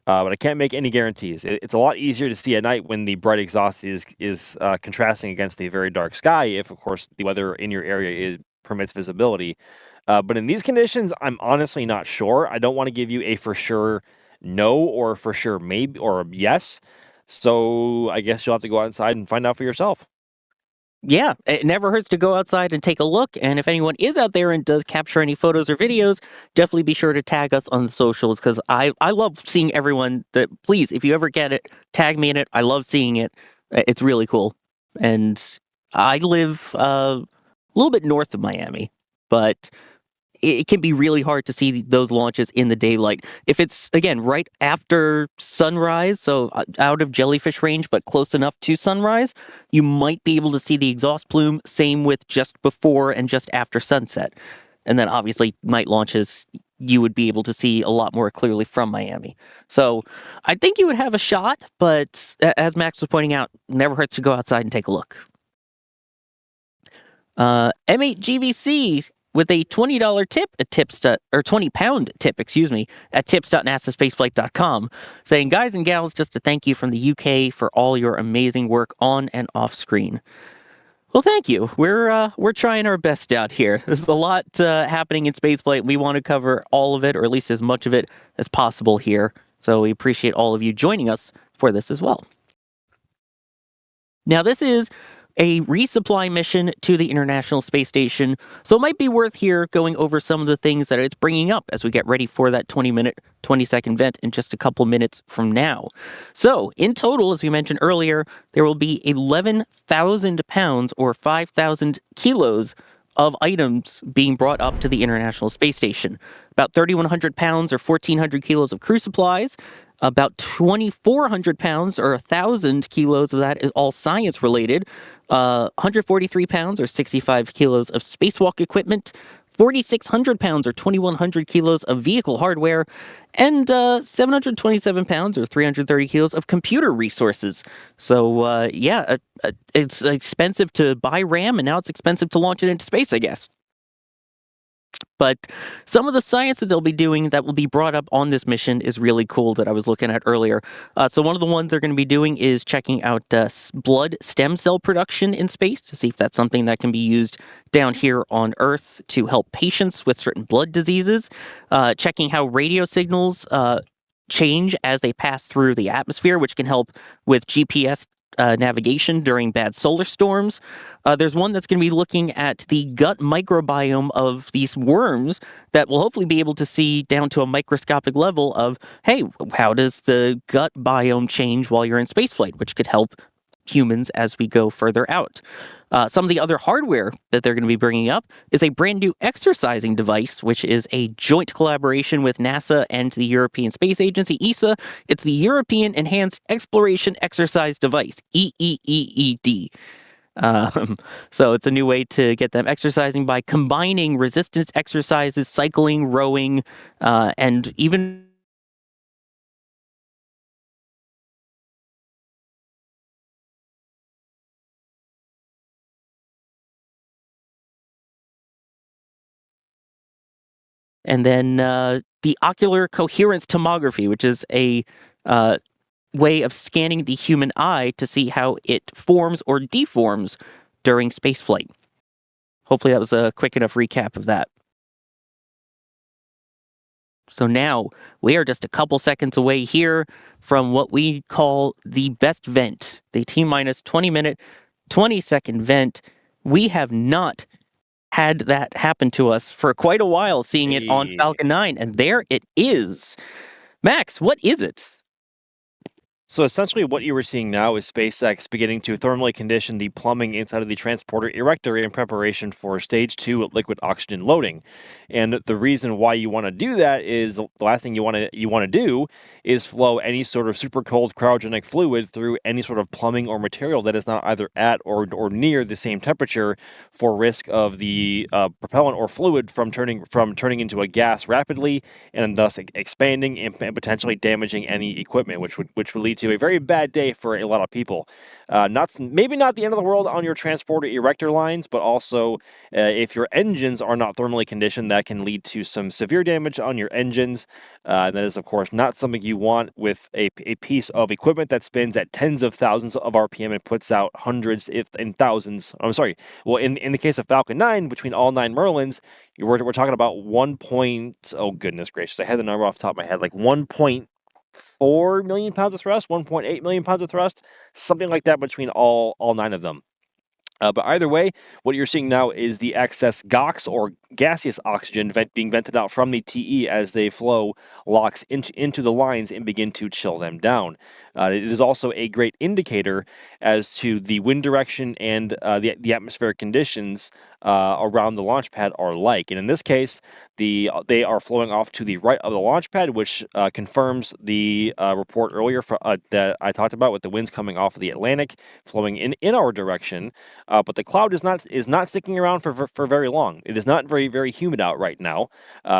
H: But I can't make any guarantees. It's a lot easier to see at night when the bright exhaust is contrasting against the very dark sky, if, of course, the weather in your area permits visibility. But in these conditions, I'm honestly not sure. I don't want to give you a for sure no or for sure maybe or yes. So I guess you'll have to go outside and find out for yourself.
I: Yeah, it never hurts to go outside and take a look. And if anyone is out there and does capture any photos or videos, definitely be sure to tag us on the socials, because I love seeing everyone that, please, if you ever get it, tag me in it. I love seeing it. It's really cool. And I live a little bit north of Miami, but it can be really hard to see those launches in the daylight. If it's, again, right after sunrise, so out of jellyfish range, but close enough to sunrise, you might be able to see the exhaust plume, same with just before and just after sunset. And then obviously night launches, you would be able to see a lot more clearly from Miami. So I think you would have a shot, but as Max was pointing out, never hurts to go outside and take a look. M8GVC with a $20 tip at or £20 tip, at tips.nasaspaceflight.com, saying, guys and gals, just to thank you from the UK for all your amazing work on and off screen. Well, thank you. We're trying our best out here. There's a lot happening in spaceflight. We want to cover all of it, or at least as much of it as possible here. So we appreciate all of you joining us for this as well. Now, this is a resupply mission to the International Space Station, so it might be worth here going over some of the things that it's bringing up as we get ready for that 20-minute, 20-second vent in just a couple minutes from now. So, in total, as we mentioned earlier, there will be 11,000 pounds or 5,000 kilos of items being brought up to the International Space Station. About 3,100 pounds or 1,400 kilos of crew supplies, about 2,400 pounds or 1,000 kilos of that is all science related. 143 pounds or 65 kilos of spacewalk equipment, 4,600 pounds or 2,100 kilos of vehicle hardware, and 727 pounds or 330 kilos of computer resources. So, it's expensive to buy RAM, and now it's expensive to launch it into space, I guess. But some of the science that they'll be doing that will be brought up on this mission is really cool that I was looking at earlier. So one of the ones they're going to be doing is checking out blood stem cell production in space to see if that's something that can be used down here on Earth to help patients with certain blood diseases. Checking how radio signals change as they pass through the atmosphere, which can help with GPS navigation during bad solar storms. There's one that's going to be looking at the gut microbiome of these worms that will hopefully be able to see down to a microscopic level of, hey, how does the gut biome change while you're in spaceflight, which could help humans as we go further out. Some of the other hardware that they're going to be bringing up is a brand new exercising device, which is a joint collaboration with NASA and the European Space Agency, ESA. It's the European Enhanced Exploration Exercise Device, EEEED. So it's a new way to get them exercising by combining resistance exercises, cycling, rowing, and even and then the ocular coherence tomography, which is a way of scanning the human eye to see how it forms or deforms during spaceflight. Hopefully that was a quick enough recap of that. So now we are just a couple seconds away here from what we call the best vent, the T-minus 20-minute, 20-second vent. We have not had that happen to us for quite a while, seeing it on Falcon 9, and there it is. Max, what is it?
H: So essentially what you were seeing now is SpaceX beginning to thermally condition the plumbing inside of the transporter erector in preparation for stage 2 liquid oxygen loading. And the reason why you want to do that is the last thing you want to do is flow any sort of super cold cryogenic fluid through any sort of plumbing or material that is not either at or near the same temperature for risk of the propellant or fluid from turning into a gas rapidly and thus expanding and potentially damaging any equipment, which would lead to a very bad day for a lot of people. Maybe not the end of the world on your transporter erector lines, but also if your engines are not thermally conditioned, that can lead to some severe damage on your engines. That is, of course, not something you want with a piece of equipment that spins at tens of thousands of RPM and puts out hundreds, if in thousands. I'm sorry. Well, in the case of Falcon 9, between all 9 Merlins, we're talking about oh goodness gracious, I had the number off the top of my head, like 1.4 million pounds of thrust, 1.8 million pounds of thrust, something like that between all 9 of them. But either way, what you're seeing now is the excess GOX, or gaseous oxygen, being vented out from the TE as they flow locks into the lines and begin to chill them down. It is also a great indicator as to the wind direction and the atmospheric conditions around the launch pad are like. And in this case, they are flowing off to the right of the launch pad, which confirms the report earlier that I talked about with the winds coming off of the Atlantic, flowing in our direction. But the cloud is not sticking around for very long. It is not very humid out right now,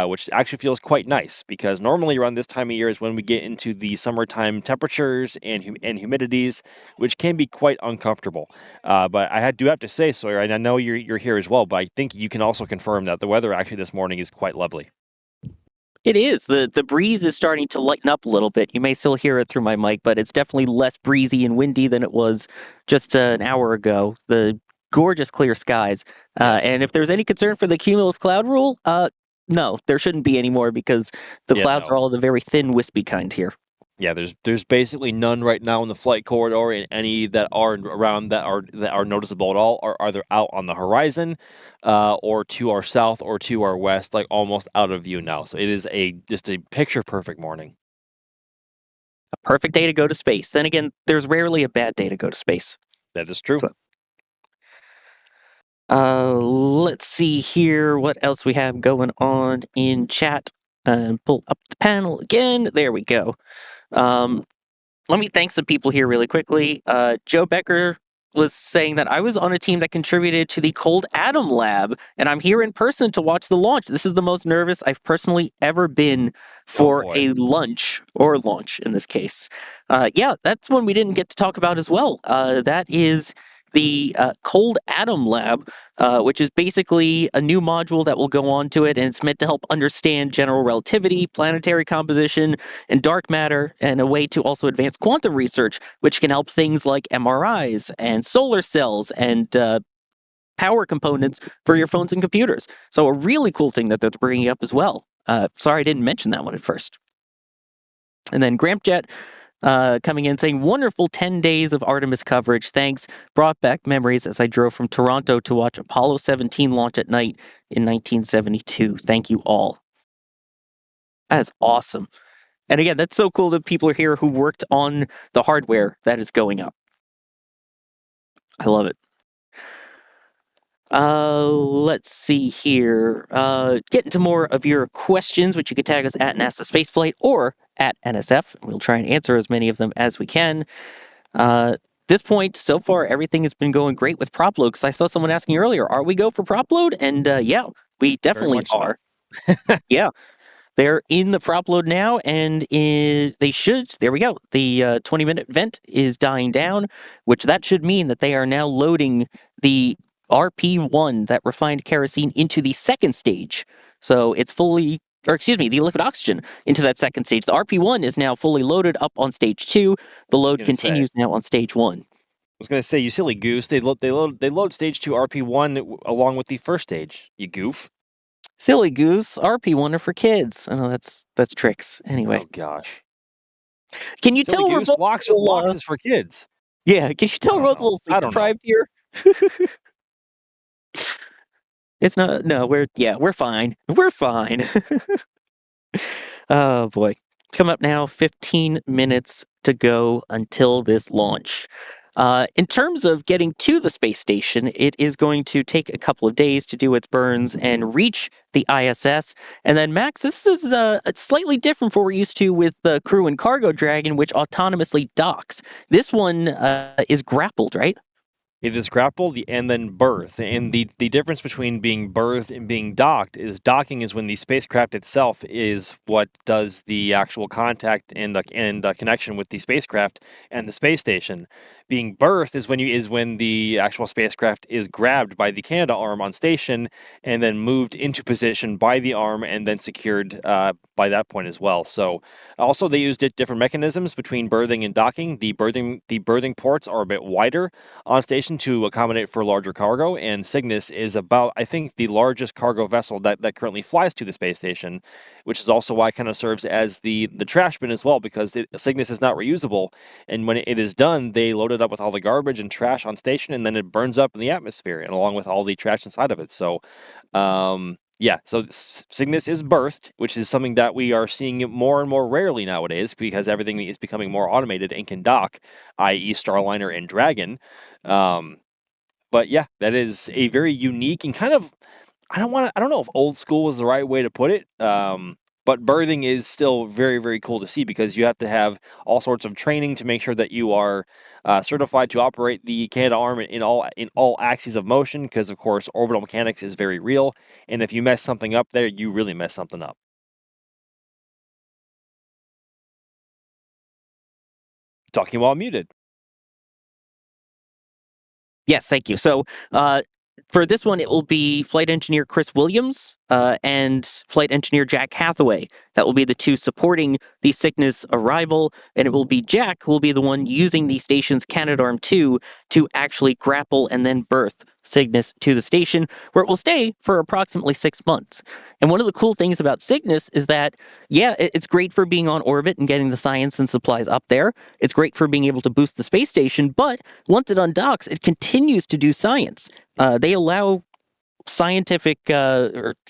H: which actually feels quite nice, because normally around this time of year is when we get into the summertime temperatures and humidities, which can be quite uncomfortable. But I do have to say, Sawyer, and I know you're here as well, but I think you can also confirm that the weather actually this morning is quite lovely.
I: It is. The breeze is starting to lighten up a little bit. You may still hear it through my mic, but it's definitely less breezy and windy than it was just an hour ago. The gorgeous clear skies.
H: Yes.
I: And if there's any concern for the cumulus cloud rule, no, there shouldn't be anymore, because the clouds are all the very thin, wispy kind here.
H: Yeah, there's basically none right now in the flight corridor, and any that are around that are noticeable at all are either out on the horizon, or to our south or to our west, like almost out of view now. So it is just a picture perfect morning.
I: A perfect day to go to space. Then again, there's rarely a bad day to go to space.
H: That is true.
I: Let's see here what else we have going on in chat. Pull up the panel again. There we go. Let me thank some people here really quickly. Joe Becker was saying that I was on a team that contributed to the Cold Atom Lab, and I'm here in person to watch the launch. This is the most nervous I've personally ever been for a launch, or launch in this case. Yeah, that's one we didn't get to talk about as well. That is the Cold Atom Lab, which is basically a new module that will go on to it, and it's meant to help understand general relativity, planetary composition, and dark matter, and a way to also advance quantum research, which can help things like MRIs and solar cells and power components for your phones and computers. So a really cool thing that they're bringing up as well. Sorry I didn't mention that one at first. And then Grampjet coming in saying, wonderful 10 days of Artemis coverage. Thanks. Brought back memories as I drove from Toronto to watch Apollo 17 launch at night in 1972. Thank you all. That is awesome. And again, that's so cool that people are here who worked on the hardware that is going up. I love it. Let's see here. Get into more of your questions, which you can tag us at NASA Spaceflight or at NSF. We'll try and answer as many of them as we can. This point, so far, everything has been going great with prop load, because I saw someone asking earlier, are we go for prop load? And yeah, we definitely are. Yeah. They're in the prop load now, and they should, there we go. The 20-minute vent is dying down, which that should mean that they are now loading the RP1, that refined kerosene, into the second stage. So it's fully, or excuse me, the liquid oxygen into that second stage. The RP1 is now fully loaded up on stage 2. The load continues now on stage 1.
H: I was going to say, you silly goose, they load stage 2 RP1 along with the first stage, you goof.
I: Silly goose, RP1 are for kids. I know that's tricks. Anyway.
H: Oh gosh.
I: Can you
H: silly
I: tell
H: goose, walks is for kids.
I: Yeah, can you tell we're both a little sleep deprived here? It's not, no, we're fine. We're fine. Oh boy. Come up now, 15 minutes to go until this launch. In terms of getting to the space station, it is going to take a couple of days to do its burns and reach the ISS. And then, Max, this is slightly different from what we're used to with the Crew and Cargo Dragon, which autonomously docks. This one is grappled, right?
H: It is grappled and then berthed. And the difference between being berthed and being docked is docking is when the spacecraft itself is what does the actual contact and connection with the spacecraft and the space station. Being berthed is when the actual spacecraft is grabbed by the Canada arm on station and then moved into position by the arm and then secured by that point as well. So also they used different mechanisms between berthing and docking. The berthing ports are a bit wider on station to accommodate for larger cargo, and Cygnus is about, I think, the largest cargo vessel that currently flies to the space station, which is also why it kind of serves as the trash bin as well, because Cygnus is not reusable, and when it is done, they load it up with all the garbage and trash on station, and then it burns up in the atmosphere, and along with all the trash inside of it. So, yeah, so Cygnus is berthed, which is something that we are seeing more and more rarely nowadays because everything is becoming more automated and can dock, i.e. Starliner and Dragon. But yeah, that is a very unique and kind of, I don't know if old school was the right way to put it, but berthing is still very, very cool to see because you have to have all sorts of training to make sure that you are certified to operate the Canada arm in all axes of motion, because of course orbital mechanics is very real, and if you mess something up there, you really mess something up. Talking while muted.
I: Yes, thank you. So for this one, it will be Flight Engineer Chris Williams and Flight Engineer Jack Hathaway. That will be the two supporting the Cygnus arrival, and it will be Jack who will be the one using the station's Canadarm2 to actually grapple and then berth Cygnus to the station, where it will stay for approximately 6 months. And one of the cool things about Cygnus is that, yeah, it's great for being on orbit and getting the science and supplies up there. It's great for being able to boost the space station, but once it undocks, it continues to do science. They allow scientific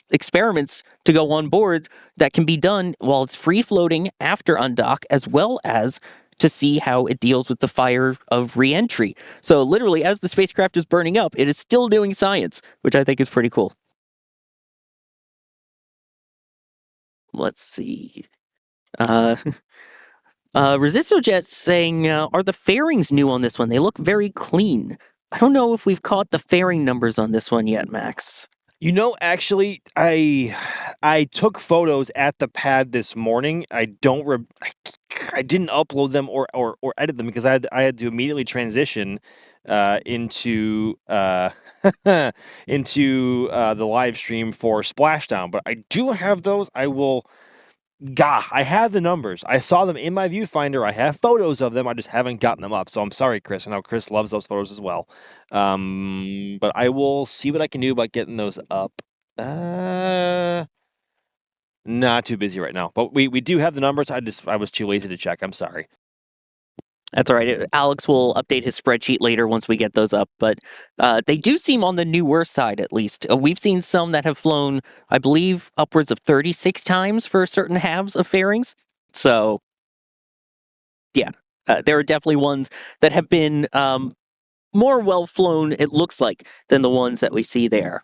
I: experiments to go on board that can be done while it's free floating after undock, as well as to see how it deals with the fire of re-entry. So literally, as the spacecraft is burning up, it is still doing science, which I think is pretty cool. Let's see. Resistojet saying, are the fairings new on this one? They look very clean. I don't know if we've caught the fairing numbers on this one yet, Max.
H: You know, actually, I took photos at the pad this morning. I didn't upload them or edit them because I had to immediately transition into into the live stream for Splashdown. But I do have those. I have the numbers. I saw them in my viewfinder. I have photos of them. I just haven't gotten them up. So I'm sorry, Chris. I know Chris loves those photos as well. But I will see what I can do about getting those up. Not too busy right now. But we do have the numbers. I was too lazy to check. I'm sorry.
I: That's all right. Alex will update his spreadsheet later once we get those up. But they do seem on the newer side, at least. We've seen some that have flown, I believe, upwards of 36 times for certain halves of fairings. So, yeah, there are definitely ones that have been more well flown, it looks like, than the ones that we see there.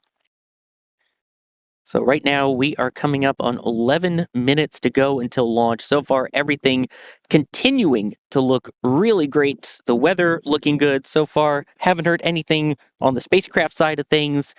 I: So right now we are coming up on 11 minutes to go until launch. So far, everything continuing to look really great. The weather looking good so far. Haven't heard anything on the spacecraft side of things.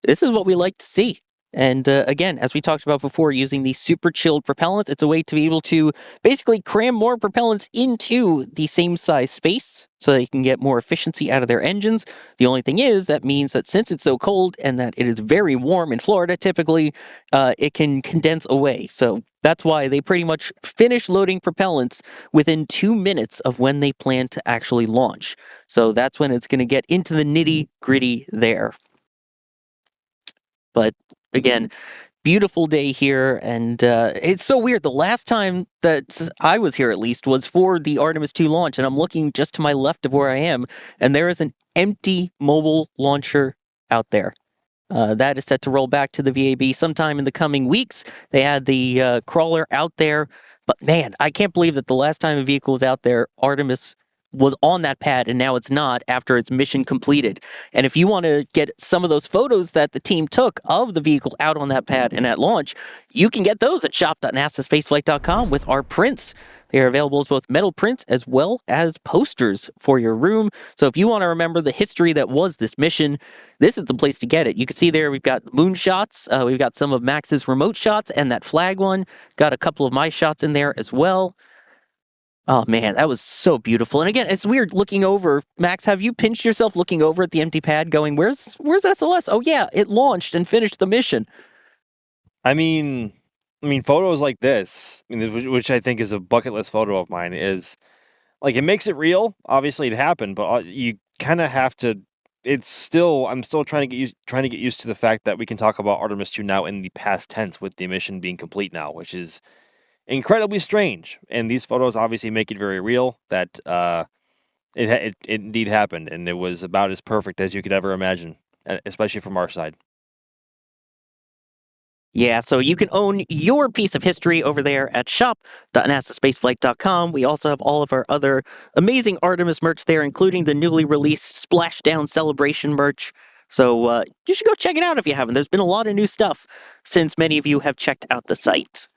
I: This is what we like to see. And again, as we talked about before, using these super chilled propellants, it's a way to be able to basically cram more propellants into the same size space so they can get more efficiency out of their engines. The only thing is, that means that since it's so cold and that it is very warm in Florida, typically, it can condense away. So that's why they pretty much finish loading propellants within 2 minutes of when they plan to actually launch. So that's when it's going to get into the nitty-gritty there. But again, beautiful day here, and it's so weird. The last time that I was here, at least, was for the Artemis 2 launch, and I'm looking just to my left of where I am, and there is an empty mobile launcher out there. That is set to roll back to the VAB sometime in the coming weeks. They had the crawler out there, but man, I can't believe that the last time a vehicle was out there, Artemis was on that pad, and now it's not after its mission completed. And if you want to get some of those photos that the team took of the vehicle out on that pad and at launch, you can get those at shop.nasaspaceflight.com with our prints. They are available as both metal prints as well as posters for your room. So if you want to remember the history that was this mission, this is the place to get it. You can see there we've got moon shots, we've got some of Max's remote shots and that flag one. Got a couple of my shots in there as well. Oh man, that was so beautiful. And again, it's weird looking over. Max, have you pinched yourself looking over at the empty pad going, where's SLS? Oh yeah, it launched and finished the mission.
H: I mean, photos like this, which I think is a bucket list photo of mine, is like, it makes it real. Obviously, it happened, but you kind of have to. I'm still trying to get used to the fact that we can talk about Artemis 2 now in the past tense with the mission being complete now, which is incredibly strange. And these photos obviously make it very real that it indeed happened, and it was about as perfect as you could ever imagine, especially from our side.
I: Yeah, so you can own your piece of history over there at shop.nasaspaceflight.com. We also have all of our other amazing Artemis merch there, including the newly released Splashdown Celebration merch. So you should go check it out if you haven't. There's been a lot of new stuff since many of you have checked out the site.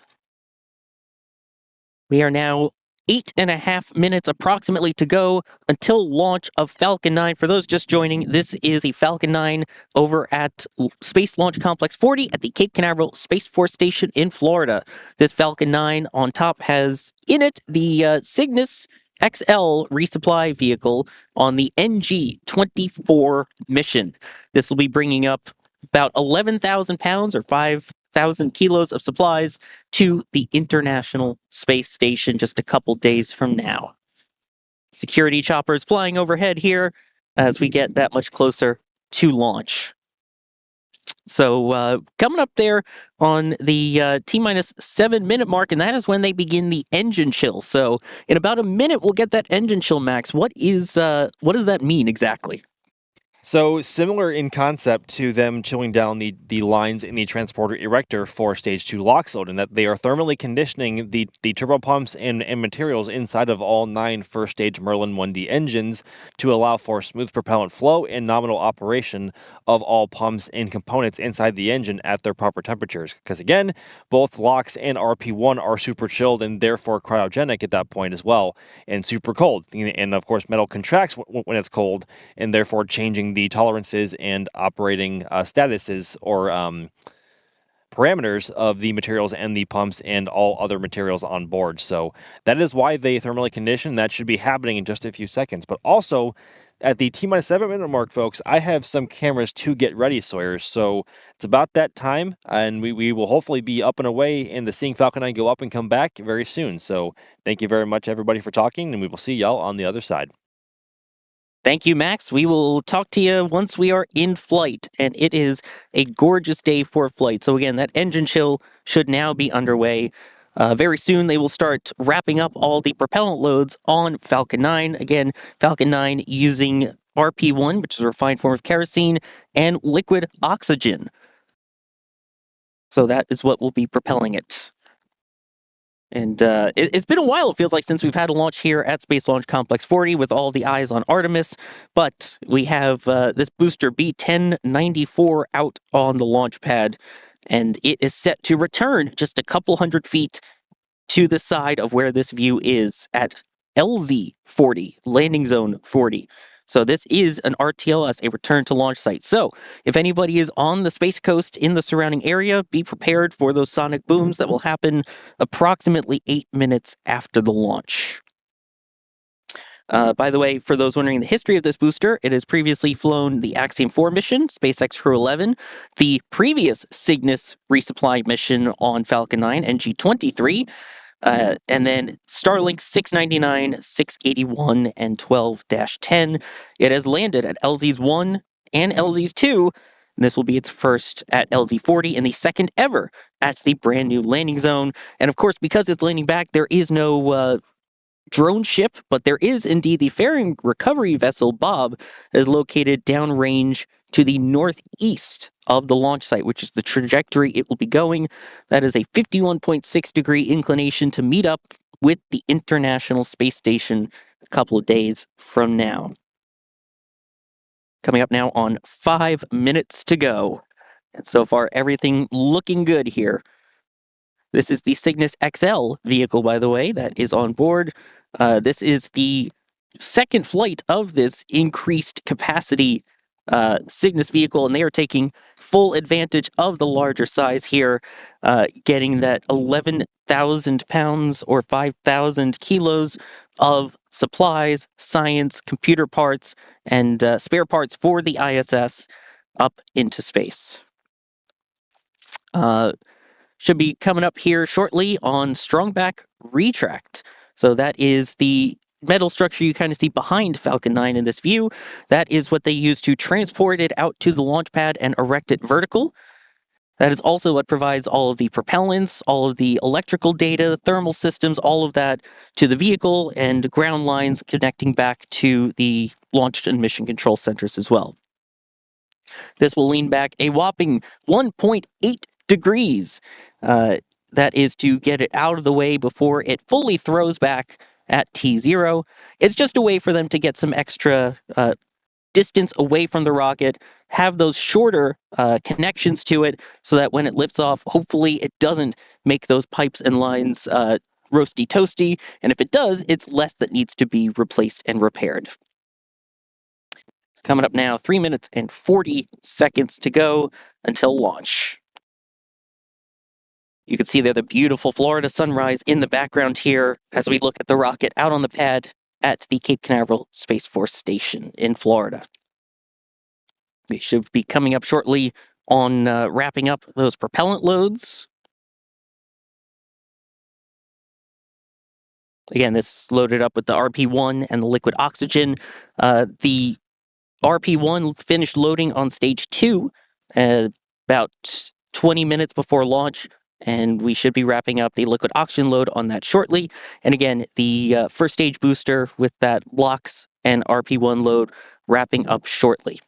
I: We are now 8.5 minutes approximately to go until launch of Falcon 9. For those just joining, this is a Falcon 9 over at Space Launch Complex 40 at the Cape Canaveral Spaceport Station in Florida. This Falcon 9 on top has in it the Cygnus XL resupply vehicle on the NG-24 mission. This will be bringing up about 11,000 pounds or 5,000 kilos of supplies to the International Space Station just a couple days from now. Security choppers flying overhead here as we get that much closer to launch. So coming up there on the T-minus 7 minute mark, and that is when they begin the engine chill. So in about a minute, we'll get that engine chill, Max. What does that mean exactly?
H: So similar in concept to them chilling down the lines in the transporter erector for stage 2 LOX load, and that they are thermally conditioning the turbopumps and materials inside of all 9 first stage Merlin 1D engines to allow for smooth propellant flow and nominal operation of all pumps and components inside the engine at their proper temperatures. Because again, both LOX and RP1 are super chilled and therefore cryogenic at that point as well, and super cold. And of course, metal contracts when it's cold, and therefore changing the tolerances and operating statuses or parameters of the materials and the pumps and all other materials on board. So that is why they thermally condition. That should be happening in just a few seconds. But also, at the T-minus 7-minute mark, folks, I have some cameras to get ready, Sawyer. So it's about that time, and we will hopefully be up and away and the Seeing Falcon 9 go up and come back very soon. So thank you very much, everybody, for talking, and we will see y'all on the other side.
I: Thank you, Max. We will talk to you once we are in flight, and it is a gorgeous day for flight. So again, that engine chill should now be underway. Very soon, they will start wrapping up all the propellant loads on Falcon 9. Again, Falcon 9 using RP1, which is a refined form of kerosene, and liquid oxygen. So that is what will be propelling it. And it's been a while, it feels like, since we've had a launch here at Space Launch Complex 40 with all the eyes on Artemis. But we have this booster B1094 out on the launch pad, and it is set to return just a couple hundred feet to the side of where this view is at LZ 40, landing zone 40. So this is an RTLS, a return to launch site. So if anybody is on the Space Coast in the surrounding area, be prepared for those sonic booms that will happen approximately 8 minutes after the launch. By the way, for those wondering the history of this booster, it has previously flown the Axiom 4 mission, SpaceX Crew 11, the previous Cygnus resupply mission on Falcon 9, NG-23, and then Starlink 699, 681, and 12-10. It has landed at LZ's 1 and LZ's 2. And this will be its first at LZ 40 and the second ever at the brand new landing zone. And of course, because it's landing back, there is no drone ship, but there is indeed the fairing recovery vessel Bob is located downrange to the northeast of the launch site, which is the trajectory it will be going. That is a 51.6 degree inclination to meet up with the International Space Station a couple of days from now. Coming up now on 5 minutes to go. And so far, everything looking good here. This is the Cygnus XL vehicle, by the way, that is on board. This is the second flight of this increased capacity Cygnus vehicle, and they are taking full advantage of the larger size here, getting that 11,000 pounds or 5,000 kilos of supplies, science, computer parts, and spare parts for the ISS up into space. Should be coming up here shortly on Strongback Retract. So that is the metal structure you kind of see behind Falcon 9 in this view. That is what they use to transport it out to the launch pad and erect it vertical. That is also what provides all of the propellants, all of the electrical data, thermal systems, all of that to the vehicle, and ground lines connecting back to the launch and mission control centers as well. This will lean back a whopping 1.8 degrees. That is to get it out of the way before it fully throws back at T0. It's just a way for them to get some extra distance away from the rocket, have those shorter connections to it so that when it lifts off, hopefully it doesn't make those pipes and lines roasty toasty. And if it does, it's less that needs to be replaced and repaired. Coming up now, 3 minutes and 40 seconds to go until launch. You can see there the beautiful Florida sunrise in the background here as we look at the rocket out on the pad at the Cape Canaveral Space Force Station in Florida. We should be coming up shortly on wrapping up those propellant loads. Again, this is loaded up with the RP1 and the liquid oxygen. The RP1 finished loading on stage 2 about 20 minutes before launch. And we should be wrapping up the liquid oxygen load on that shortly. And again, the first stage booster with that LOX and RP1 load wrapping up shortly.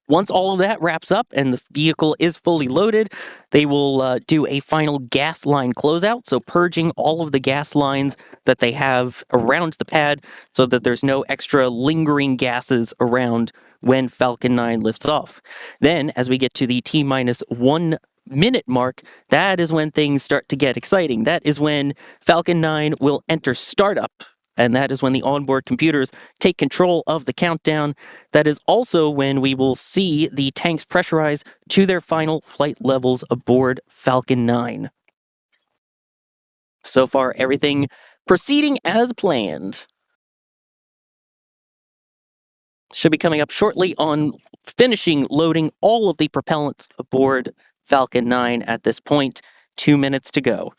I: Once all of that wraps up and the vehicle is fully loaded, they will do a final gas line closeout, so purging all of the gas lines that they have around the pad so that there's no extra lingering gases around when Falcon 9 lifts off. Then, as we get to the T-minus 1 minute mark, that is when things start to get exciting. That is when Falcon 9 will enter startup. And that is when the onboard computers take control of the countdown. That is also when we will see the tanks pressurize to their final flight levels aboard Falcon 9. So far, everything proceeding as planned. Should be coming up shortly on finishing loading all of the propellants aboard Falcon 9 at this point. 2 minutes to go.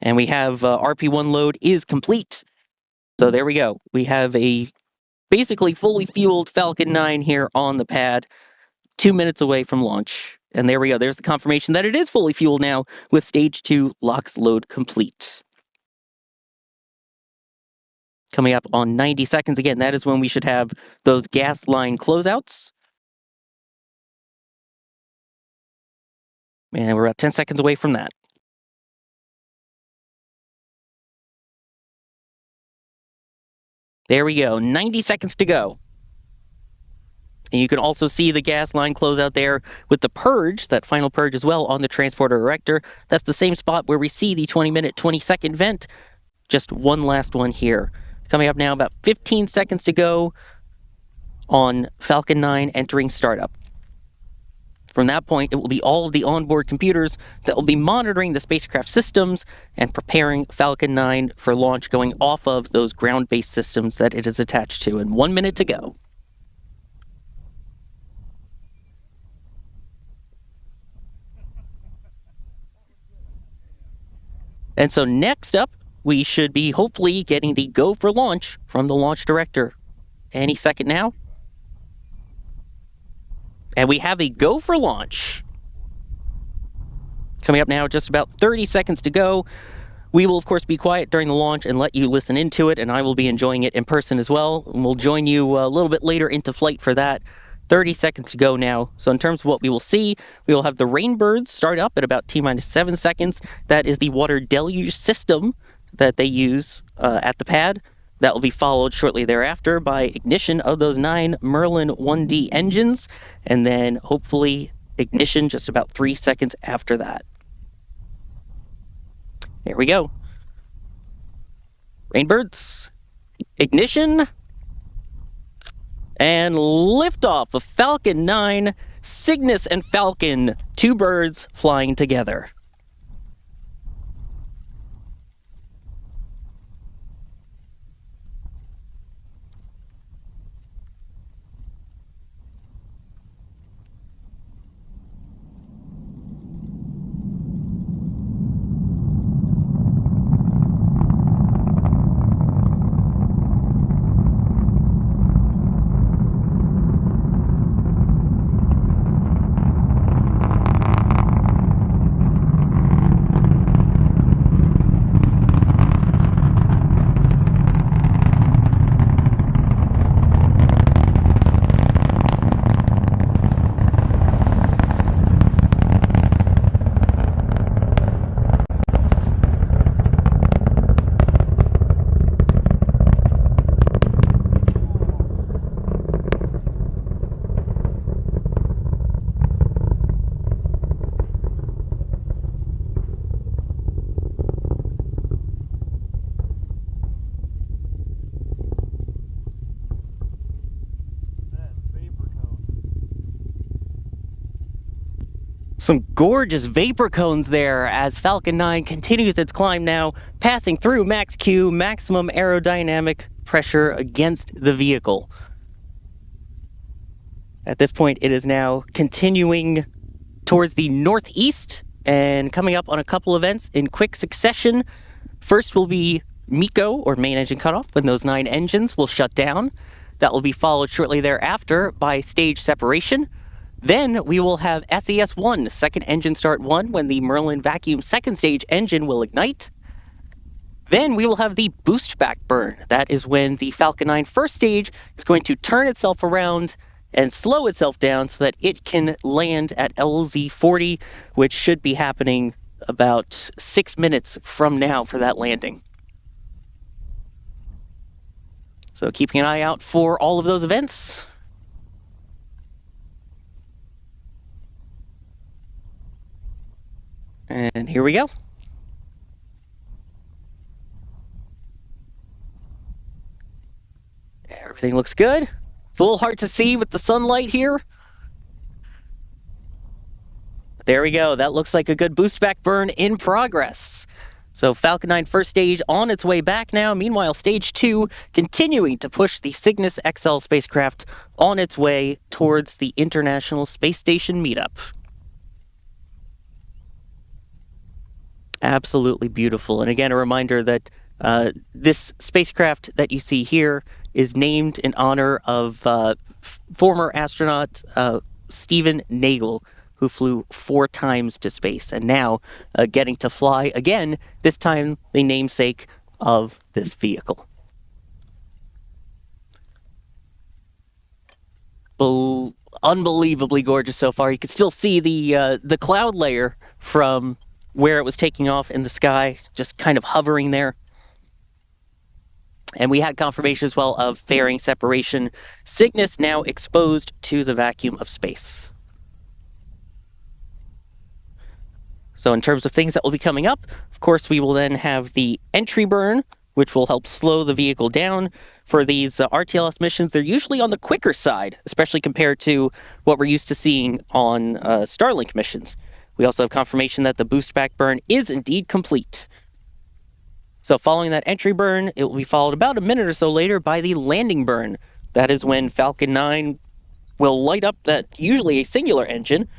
I: And we have RP1 load is complete. So there we go. We have a basically fully fueled Falcon 9 here on the pad, 2 minutes away from launch. And there we go. There's the confirmation that it is fully fueled now with stage 2 LOX load complete. Coming up on 90 seconds again, that is when we should have those gas line closeouts. And we're about 10 seconds away from that. There we go, 90 seconds to go. And you can also see the gas line closeout there with the purge, that final purge as well, on the transporter erector. That's the same spot where we see the 20-minute, 20-second vent. Just one last one here. Coming up now, about 15 seconds to go on Falcon 9 entering startup. From that point, it will be all of the onboard computers that will be monitoring the spacecraft systems and preparing Falcon 9 for launch, going off of those ground-based systems that it is attached to. And 1 minute to go. And so next up, we should be hopefully getting the go for launch from the launch director. Any second now. And we have a go for launch. Coming up now, just about 30 seconds to go. We will, of course, be quiet during the launch and let you listen into it, and I will be enjoying it in person as well. And we'll join you a little bit later into flight for that. 30 seconds to go now. So in terms of what we will see, we will have the Rainbirds start up at about T-minus 7 seconds. That is the water deluge system that they use at the pad. That will be followed shortly thereafter by ignition of those 9 Merlin 1D engines, and then hopefully ignition just about 3 seconds after that. Here we go. Rainbirds, ignition, and liftoff of Falcon 9, Cygnus and Falcon, 2 birds flying together. Some gorgeous vapor cones there as Falcon 9 continues its climb now, passing through max Q, maximum aerodynamic pressure against the vehicle. At this point, it is now continuing towards the northeast and coming up on a couple events in quick succession. First will be MECO, or main engine cutoff, when those 9 engines will shut down. That will be followed shortly thereafter by stage separation. Then we will have SES-1, second engine start 1, when the Merlin vacuum second stage engine will ignite. Then we will have the boostback burn. That is when the Falcon 9 first stage is going to turn itself around and slow itself down so that it can land at LZ-40, which should be happening about 6 minutes from now for that landing. So keeping an eye out for all of those events. And here we go. Everything looks good. It's a little hard to see with the sunlight here. There we go. That looks like a good boostback burn in progress. So Falcon 9 first stage on its way back now. Meanwhile, stage 2 continuing to push the Cygnus XL spacecraft on its way towards the International Space Station meetup. Absolutely beautiful. And again, a reminder that this spacecraft that you see here is named in honor of former astronaut Stephen Nagel, who flew 4 times to space, and now getting to fly again, this time the namesake of this vehicle. Unbelievably gorgeous so far. You can still see the cloud layer from where it was taking off in the sky, just kind of hovering there. And we had confirmation as well of fairing separation. Cygnus now exposed to the vacuum of space. So in terms of things that will be coming up, of course, we will then have the entry burn, which will help slow the vehicle down. For these RTLS missions, they're usually on the quicker side, especially compared to what we're used to seeing on Starlink missions. We also have confirmation that the boostback burn is indeed complete. So following that entry burn, it will be followed about a minute or so later by the landing burn. That is when Falcon 9 will light up that usually a singular engine,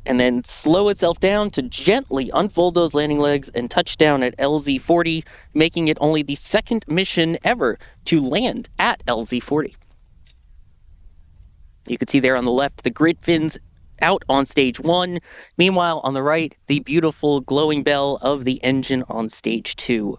I: and then slow itself down to gently unfold those landing legs and touch down at LZ-40, making it only the second mission ever to land at LZ-40. You can see there on the left the grid fins out on stage 1. Meanwhile, on the right, the beautiful glowing bell of the engine on stage 2.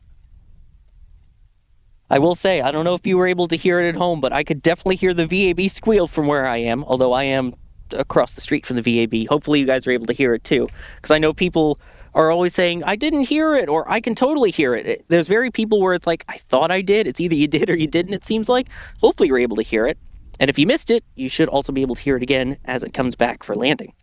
I: I will say, I don't know if you were able to hear it at home, but I could definitely hear the VAB squeal from where I am, although I am across the street from the VAB. Hopefully you guys are able to hear it too, because I know people are always saying, I didn't hear it, or I can totally hear it. There's very people where it's like, I thought I did. It's either you did or you didn't, it seems like. Hopefully you're able to hear it. And if you missed it, you should also be able to hear it again as it comes back for landing.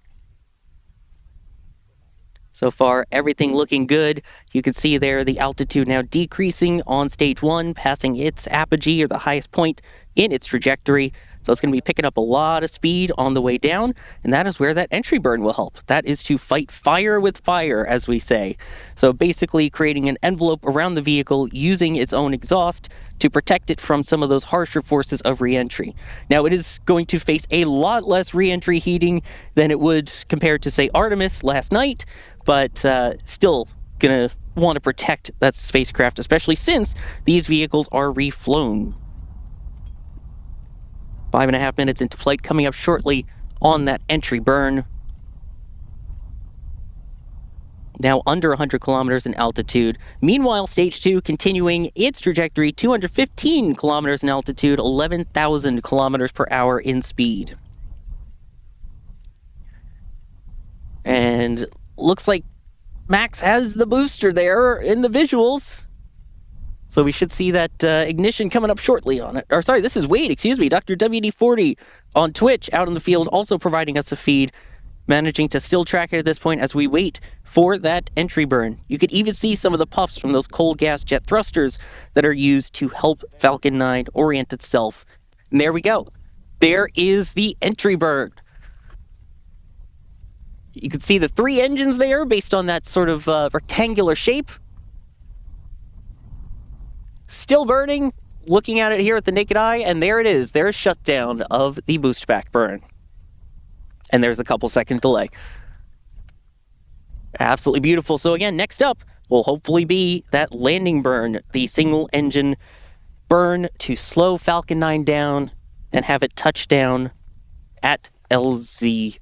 I: So far, everything looking good. You can see there the altitude now decreasing on stage 1, passing its apogee, or the highest point in its trajectory. So it's going to be picking up a lot of speed on the way down, and that is where that entry burn will help. That is to fight fire with fire, as we say. So basically creating an envelope around the vehicle using its own exhaust to protect it from some of those harsher forces of re-entry. Now, it is going to face a lot less re-entry heating than it would compared to, say, Artemis last night, but still going to want to protect that spacecraft, especially since these vehicles are reflown. 5.5 minutes into flight, coming up shortly on that entry burn. Now under 100 kilometers in altitude. Meanwhile, stage 2 continuing its trajectory, 215 kilometers in altitude, 11,000 kilometers per hour in speed. And looks like Max has the booster there in the visuals. So we should see that ignition coming up shortly on it. Or sorry, this is Wade, excuse me, Dr. WD40 on Twitch out in the field, also providing us a feed, managing to still track it at this point as we wait for that entry burn. You could even see some of the puffs from those cold gas jet thrusters that are used to help Falcon 9 orient itself. And there we go. There is the entry burn. You can see the 3 engines there based on that sort of rectangular shape. Still burning, looking at it here at the naked eye, and there it is. There's shutdown of the boostback burn. And there's the couple second delay. Absolutely beautiful. So again, next up will hopefully be that landing burn, the single engine burn to slow Falcon 9 down and have it touch down at LZ-40.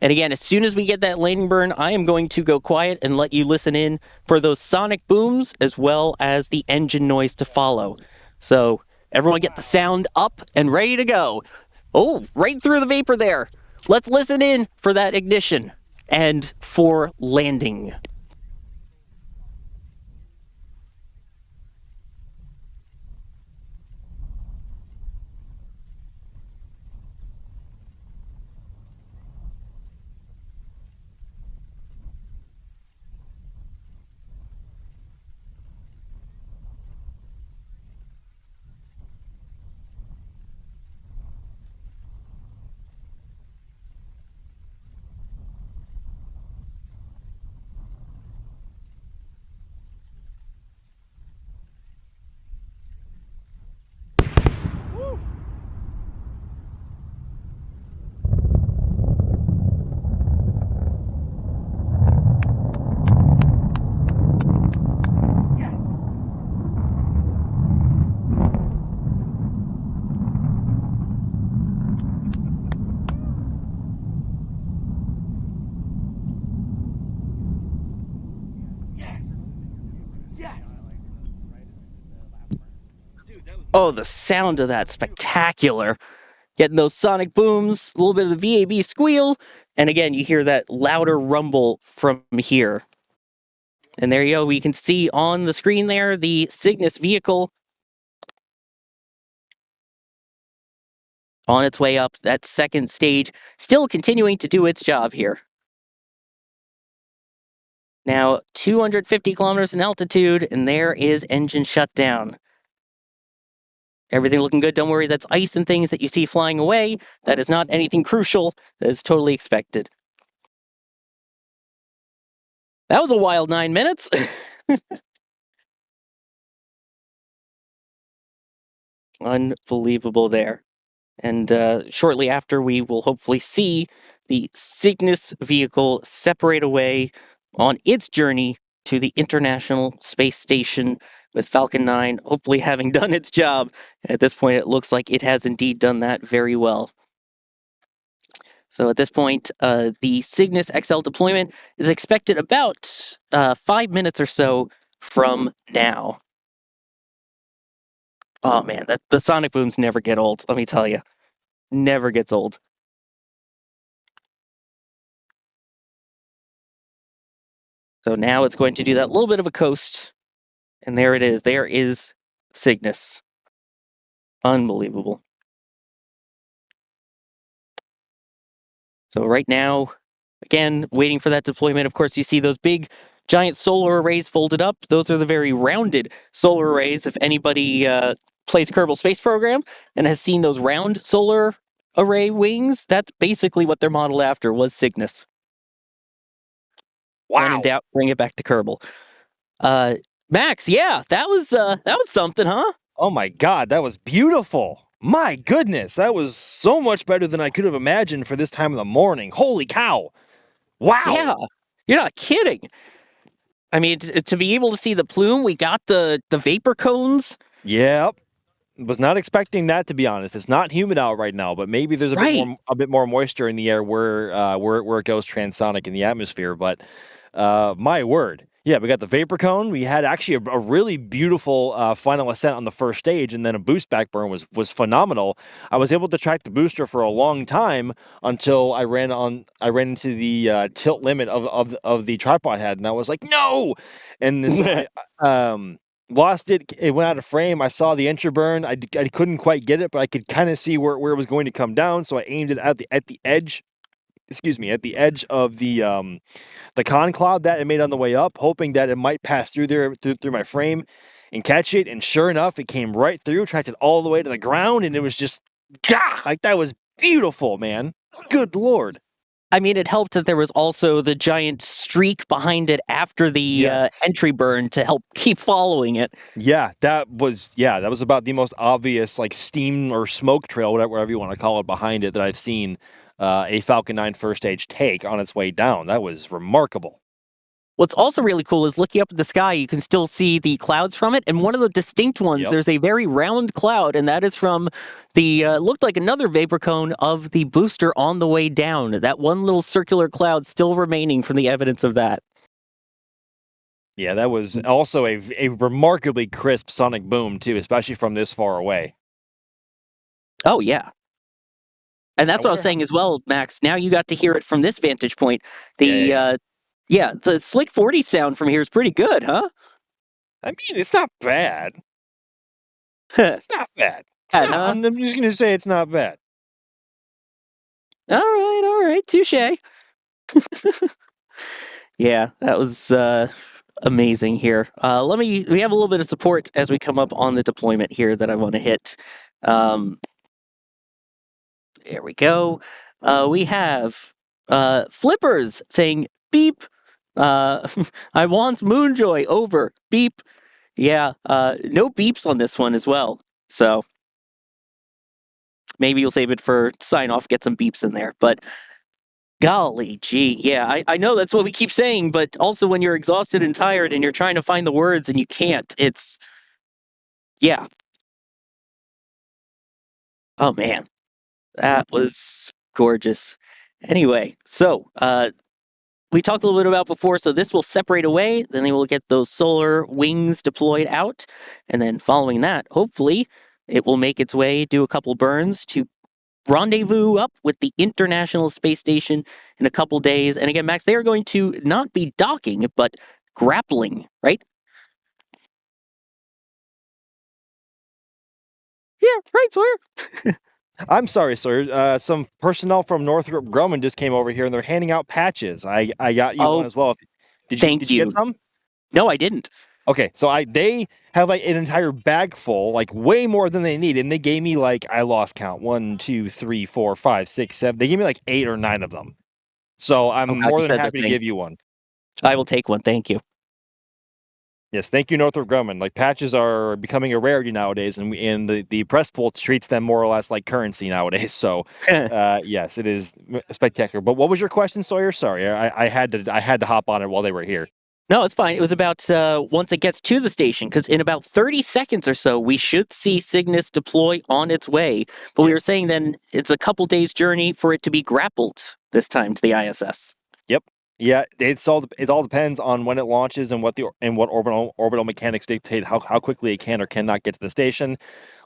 I: And again, as soon as we get that landing burn, I am going to go quiet and let you listen in for those sonic booms as well as the engine noise to follow. So Everyone get the sound up and ready to go. Oh, right through the vapor there. Let's listen in for that ignition and for landing. Oh, the sound of that, spectacular. Getting those sonic booms, a little bit of the VAB squeal, and again, you hear that louder rumble from here. And there you go, we can see on the screen there the Cygnus vehicle on its way up, that second stage, still continuing to do its job here. Now, 250 kilometers in altitude, and there is engine shutdown. Everything looking good. Don't worry, that's ice and things that you see flying away. That is not anything crucial. That is totally expected. That was a wild 9 minutes. Unbelievable there. And shortly after, we will hopefully see the Cygnus vehicle separate away on its journey to the International Space Station, with Falcon 9 hopefully having done its job. At this point, it looks like it has indeed done that very well. So at this point, the Cygnus XL deployment is expected about 5 minutes or so from now. Oh man, the sonic booms never get old, let me tell you. Never gets old. So now it's going to do that little bit of a coast. And there it is. There is Cygnus. Unbelievable. So right now, again, waiting for that deployment. Of course, you see those big, giant solar arrays folded up. Those are the very rounded solar arrays. If anybody plays Kerbal Space Program and has seen those round solar array wings, that's basically what they're modeled after, was Cygnus.
H: Wow.
I: When in doubt, bring it back to Kerbal. Max, yeah, that was something, huh?
H: Oh my God, that was beautiful. My goodness, that was so much better than I could have imagined for this time of the morning. Holy cow. Wow.
I: Yeah, you're not kidding. I mean, to be able to see the plume, we got the vapor cones.
H: Yep. Was not expecting that, to be honest. It's not humid out right now, but maybe there's a bit more moisture in the air where it goes transonic in the atmosphere. But my word. Yeah, we got the vapor cone. We had actually a really beautiful final ascent on the first stage, and then a boostback burn was phenomenal. I was able to track the booster for a long time until I ran into the tilt limit of the tripod head, and I was like, no! And this lost it. It went out of frame. I saw the entry burn. I couldn't quite get it, but I could kind of see where it was going to come down, so I aimed it at the edge. At the edge of the con cloud that it made on the way up, hoping that it might pass through through my frame and catch it. And sure enough, it came right through, tracked it all the way to the ground, and it was just, like, that was beautiful, man. Good Lord.
I: I mean, it helped that there was also the giant streak behind it after the entry burn to help keep following it.
H: Yeah, that was about the most obvious, like, steam or smoke trail, whatever you want to call it, behind it that I've seen a Falcon 9 first stage take on its way down. That was remarkable.
I: What's also really cool is looking up at the sky, you can still see the clouds from it. And one of the distinct ones, there's a very round cloud, and that is from the, looked like another vapor cone of the booster on the way down. That one little circular cloud still remaining from the evidence of that.
H: Yeah, that was also a remarkably crisp sonic boom, too, especially from this far away.
I: Oh, yeah. And that's
H: I
I: what I was
H: wonder
I: saying as well, Max. Now you got to hear it from this vantage point. The the Slick 40 sound from here is pretty good, huh?
H: I mean, it's not bad.
I: Bad,
H: It's not bad.
I: huh?
H: I'm just gonna say it's not bad.
I: All right, touche. Yeah, that was amazing here. We have a little bit of support as we come up on the deployment here that I want to hit. There we go. We have Flippers saying beep. I want Moonjoy over beep. Yeah, no beeps on this one as well. So maybe you'll save it for sign off, get some beeps in there. But golly gee, yeah, I know that's what we keep saying, but also when you're exhausted and tired and you're trying to find the words and you can't, it's yeah. Oh man, that was gorgeous. Anyway, so we talked a little bit about before, so this will separate away, then they will get those solar wings deployed out, and then following that, hopefully, it will make its way, do a couple burns to rendezvous up with the International Space Station in a couple days. And again, Max, they are going to not be docking, but grappling, right? Yeah, right, Sawyer.
H: I'm sorry, sir. Some personnel from Northrop Grumman just came over here and they're handing out patches. I got you one as well. Did you get some?
I: No, I didn't.
H: Okay, so they have like an entire bag full, like way more than they need, and they gave me like I lost count 1, 2, 3, 4, 5, 6, 7. They gave me like 8 or 9 of them. So I'm more than happy to give you one.
I: I will take one. Thank you.
H: Yes, thank you, Northrop Grumman. Like patches are becoming a rarity nowadays, and the press pool treats them more or less like currency nowadays. So, yes, it is spectacular. But what was your question, Sawyer? Sorry, I had to hop on it while they were here.
I: No, it's fine. It was about once it gets to the station, because in about 30 seconds or so, we should see Cygnus deploy on its way. But we were saying then it's a couple days' journey for it to be grappled this time to the ISS.
H: Yep. Yeah, it all depends on when it launches and what orbital mechanics dictate how quickly it can or cannot get to the station.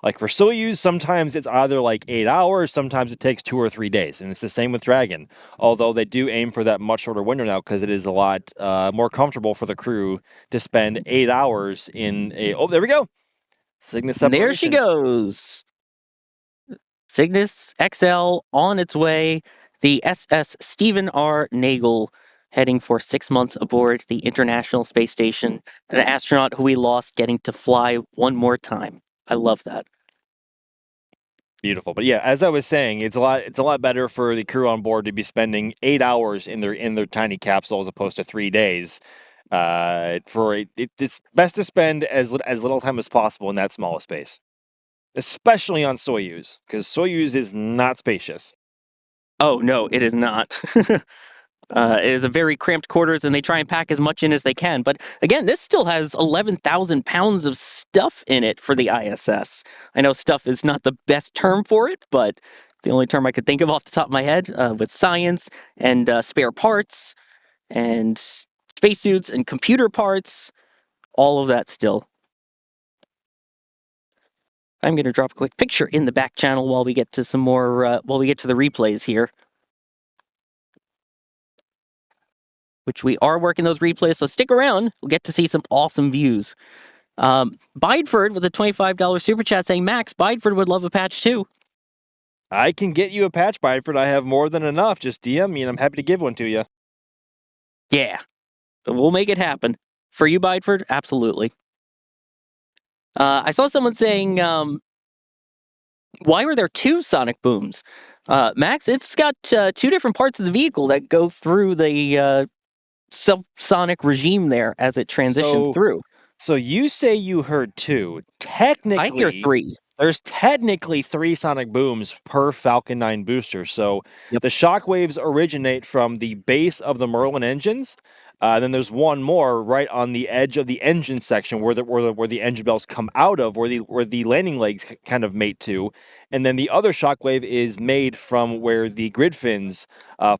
H: Like for Soyuz, sometimes it's either like 8 hours, sometimes it takes 2 or 3 days, and it's the same with Dragon. Although they do aim for that much shorter window now because it is a lot more comfortable for the crew to spend 8 hours in a. Oh, there we go. Cygnus separation.
I: There she goes. Cygnus XL on its way. The SS Stephen R. Nagel heading for 6 months aboard the International Space Station. An astronaut who we lost getting to fly one more time. I love that.
H: Beautiful. But yeah, as I was saying, it's a lot better for the crew on board to be spending 8 hours in their tiny capsule as opposed to 3 days. It's best to spend as little time as possible in that small space. Especially on Soyuz, because Soyuz is not spacious.
I: Oh no, it is not. It is a very cramped quarters, and they try and pack as much in as they can. But again, this still has 11,000 pounds of stuff in it for the ISS. I know stuff is not the best term for it, but it's the only term I could think of off the top of my head, with science and spare parts and spacesuits and computer parts, all of that still. I'm going to drop a quick picture in the back channel while we get to some more, while we get to the replays here. Which we are working those replays, so stick around. We'll get to see some awesome views. Bideford with a $25 super chat saying, Max, Bideford would love a patch too.
H: I can get you a patch, Bideford. I have more than enough. Just DM me and I'm happy to give one to you.
I: Yeah, we'll make it happen. For you, Bideford, absolutely. I saw someone saying, why were there 2 sonic booms? Max, it's got 2 different parts of the vehicle that go through the subsonic regime there as it transitions through.
H: So you say you heard 2. Technically,
I: I hear 3.
H: There's technically 3 sonic booms per Falcon 9 booster. So the shock waves originate from the base of the Merlin engines. Then there's one more right on the edge of the engine section where the engine bells come out of, where the landing legs kind of mate to, and then the other shockwave is made from where the grid fins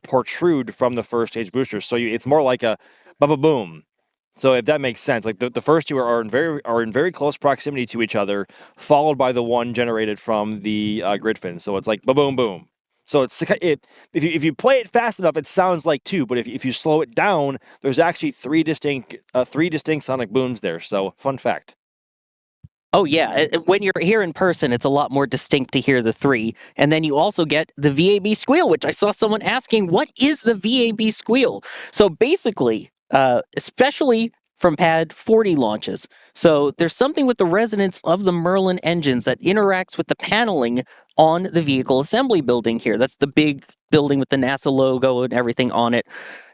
H: protrude from the first stage booster. So it's more like a ba-ba-boom. So if that makes sense, like the first two are in very close proximity to each other, followed by the one generated from the grid fin. So it's like boom, boom. So if you play it fast enough, it sounds like two. But if you slow it down, there's actually three distinct sonic booms there. So fun fact.
I: Oh yeah, when you're here in person, it's a lot more distinct to hear the three. And then you also get the VAB squeal, which I saw someone asking, what is the VAB squeal? So basically, especially from Pad 40 launches, so there's something with the resonance of the Merlin engines that interacts with the paneling on the vehicle assembly building here. That's the big building with the NASA logo and everything on it.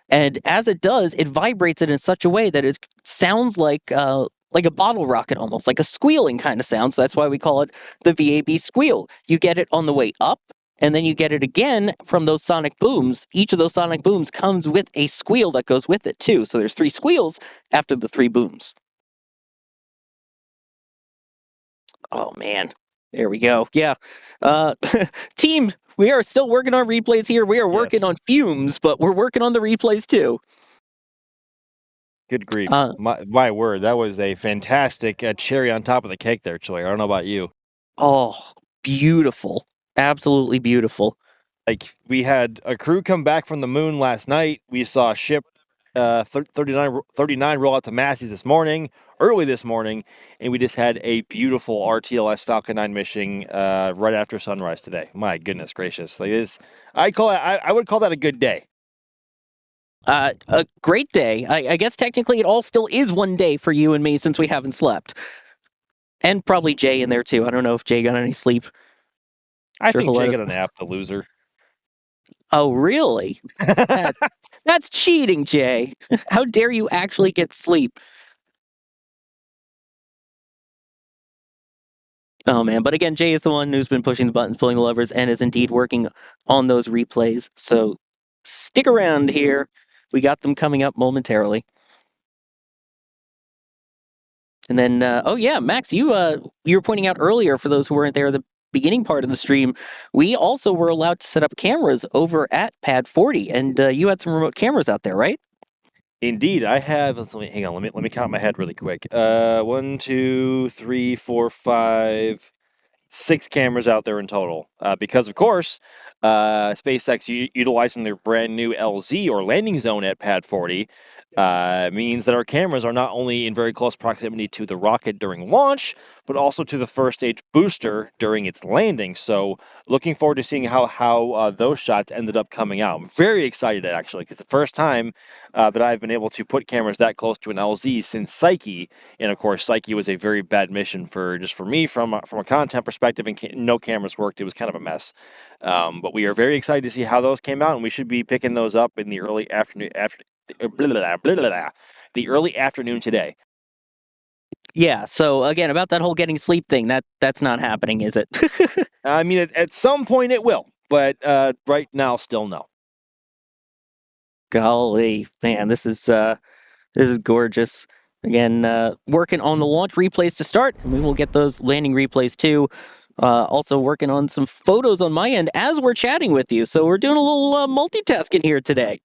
I: And as it does, it vibrates it in such a way that it sounds like a bottle rocket almost, like a squealing kind of sound. So that's why we call it the VAB squeal. You get it on the way up, and then you get it again from those sonic booms. Each of those sonic booms comes with a squeal that goes with it too. So there's 3 squeals after the 3 booms. Oh man, there we go. Yeah. Team, we are still working on replays here. We are working on fumes, but we're working on the replays too.
H: Good grief. My word, that was a fantastic cherry on top of the cake there, Chili. I don't know about you.
I: Oh, beautiful. Absolutely beautiful.
H: Like, we had a crew come back from the moon last night. We saw a ship 39 roll out to Massey's early this morning, and we just had a beautiful RTLS Falcon 9 mission right after sunrise today. My goodness gracious. Like this, I would call that a good day.
I: A great day. I guess technically it all still is one day for you and me since we haven't slept. And probably Jay in there too. I don't know if Jay got any sleep.
H: I think Jay got a nap, the loser.
I: Oh, really? That's cheating, Jay. How dare you actually get sleep? Oh, man. But again, Jay is the one who's been pushing the buttons, pulling the levers, and is indeed working on those replays. So stick around here. We got them coming up momentarily. And then, oh yeah, Max, you were pointing out earlier, for those who weren't there at the beginning part of the stream, we also were allowed to set up cameras over at Pad 40, and you had some remote cameras out there, right?
H: Indeed, I have. Hang on, let me count my head really quick. 1, 2, 3, 4, 5, 6 cameras out there in total. Because of course, SpaceX utilizing their brand new LZ or landing zone at Pad 40 means that our cameras are not only in very close proximity to the rocket during launch, but also to the first stage booster during its landing. So looking forward to seeing how those shots ended up coming out. I'm very excited, actually, because the first time that I've been able to put cameras that close to an LZ since Psyche, and of course Psyche was a very bad mission for me from a content perspective, and no cameras worked. It was kind of a mess. But we are very excited to see how those came out, and we should be picking those up in the early afternoon the early afternoon today.
I: Yeah, so again, about that whole getting sleep thing, that's not happening, is it?
H: I mean, at some point it will, but right now, still no.
I: Golly, man, this is gorgeous. Again, working on the launch replays to start, and we will get those landing replays too. Also working on some photos on my end as we're chatting with you, so we're doing a little multitasking here today.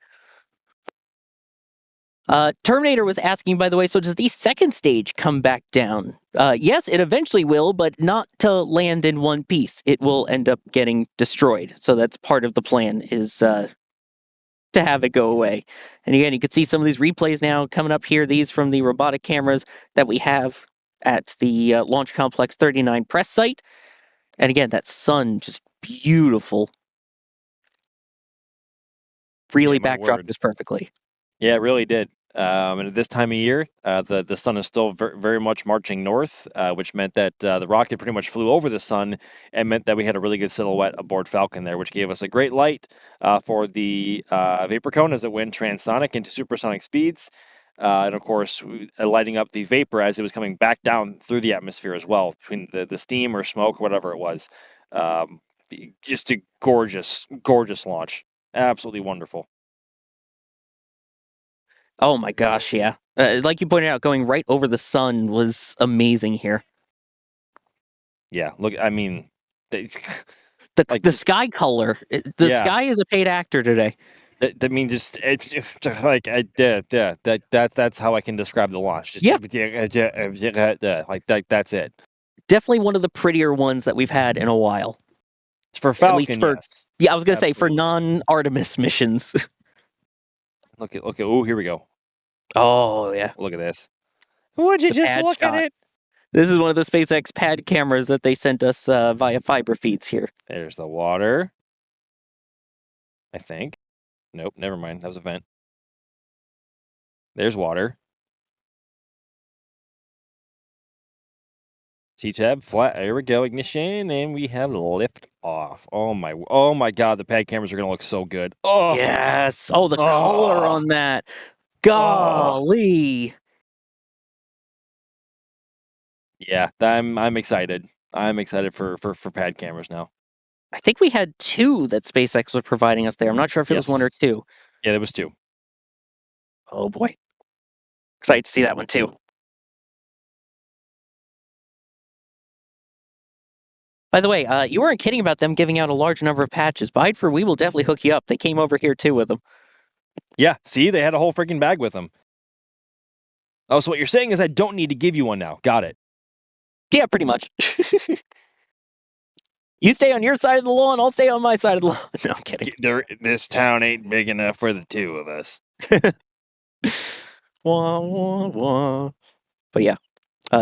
I: Terminator was asking, by the way, so does the second stage come back down? Yes, it eventually will, but not to land in one piece. It will end up getting destroyed. So that's part of the plan, is to have it go away. And again, you can see some of these replays now coming up here. These from the robotic cameras that we have at the Launch Complex 39 press site. And again, that sun, just beautiful. Really backdropped this perfectly.
H: Yeah, it really did. And at this time of year, the sun is still very much marching north, which meant that the rocket pretty much flew over the sun, and meant that we had a really good silhouette aboard Falcon there, which gave us a great light for the vapor cone as it went transonic into supersonic speeds. And of course, lighting up the vapor as it was coming back down through the atmosphere as well, between the steam or smoke, or whatever it was. Just a gorgeous launch. Absolutely wonderful.
I: Oh my gosh, yeah. Like you pointed out, going right over the sun was amazing here.
H: Yeah, look, I mean...
I: The sky color. The sky is a paid actor today.
H: That means that's how I can describe the launch. Just,
I: Yeah.
H: like that's it.
I: Definitely one of the prettier ones that we've had in a while.
H: For
I: At least
H: Falcon,
I: for-
H: yes.
I: Yeah, I was gonna say for
H: Absolutely.
I: non-Artemis missions.
H: Look at. Oh, here we go.
I: Oh yeah,
H: Look at this. Would you
I: The
H: just
I: pad
H: look
I: shot.
H: at it?
I: this is one of the SpaceX pad cameras that they sent us via fiber feeds here.
H: There's the water. I think. Nope, never mind. That was a vent. There's water. C-tab, flat. There we go. Ignition, and we have lift off. Oh my God! The pad cameras are gonna look so good. Oh
I: Yes. Oh, the color on that. Golly.
H: yeah, I'm excited. I'm excited for pad cameras now.
I: I think we had 2 that SpaceX was providing us there. I'm not sure if it was 1 or 2.
H: Yeah, there was 2.
I: Oh boy. Excited to see that one too. By the way, you weren't kidding about them giving out a large number of patches. Bide for we will definitely hook you up. They came over here too with them.
H: Yeah, see, they had a whole freaking bag with them. Oh, so what you're saying is I don't need to give you one now. Got it.
I: Yeah, pretty much. You stay on your side of the lawn, I'll stay on my side of the lawn. No, I'm kidding.
H: This town ain't big enough for the 2 of us.
I: Wah, wah, wah. But yeah,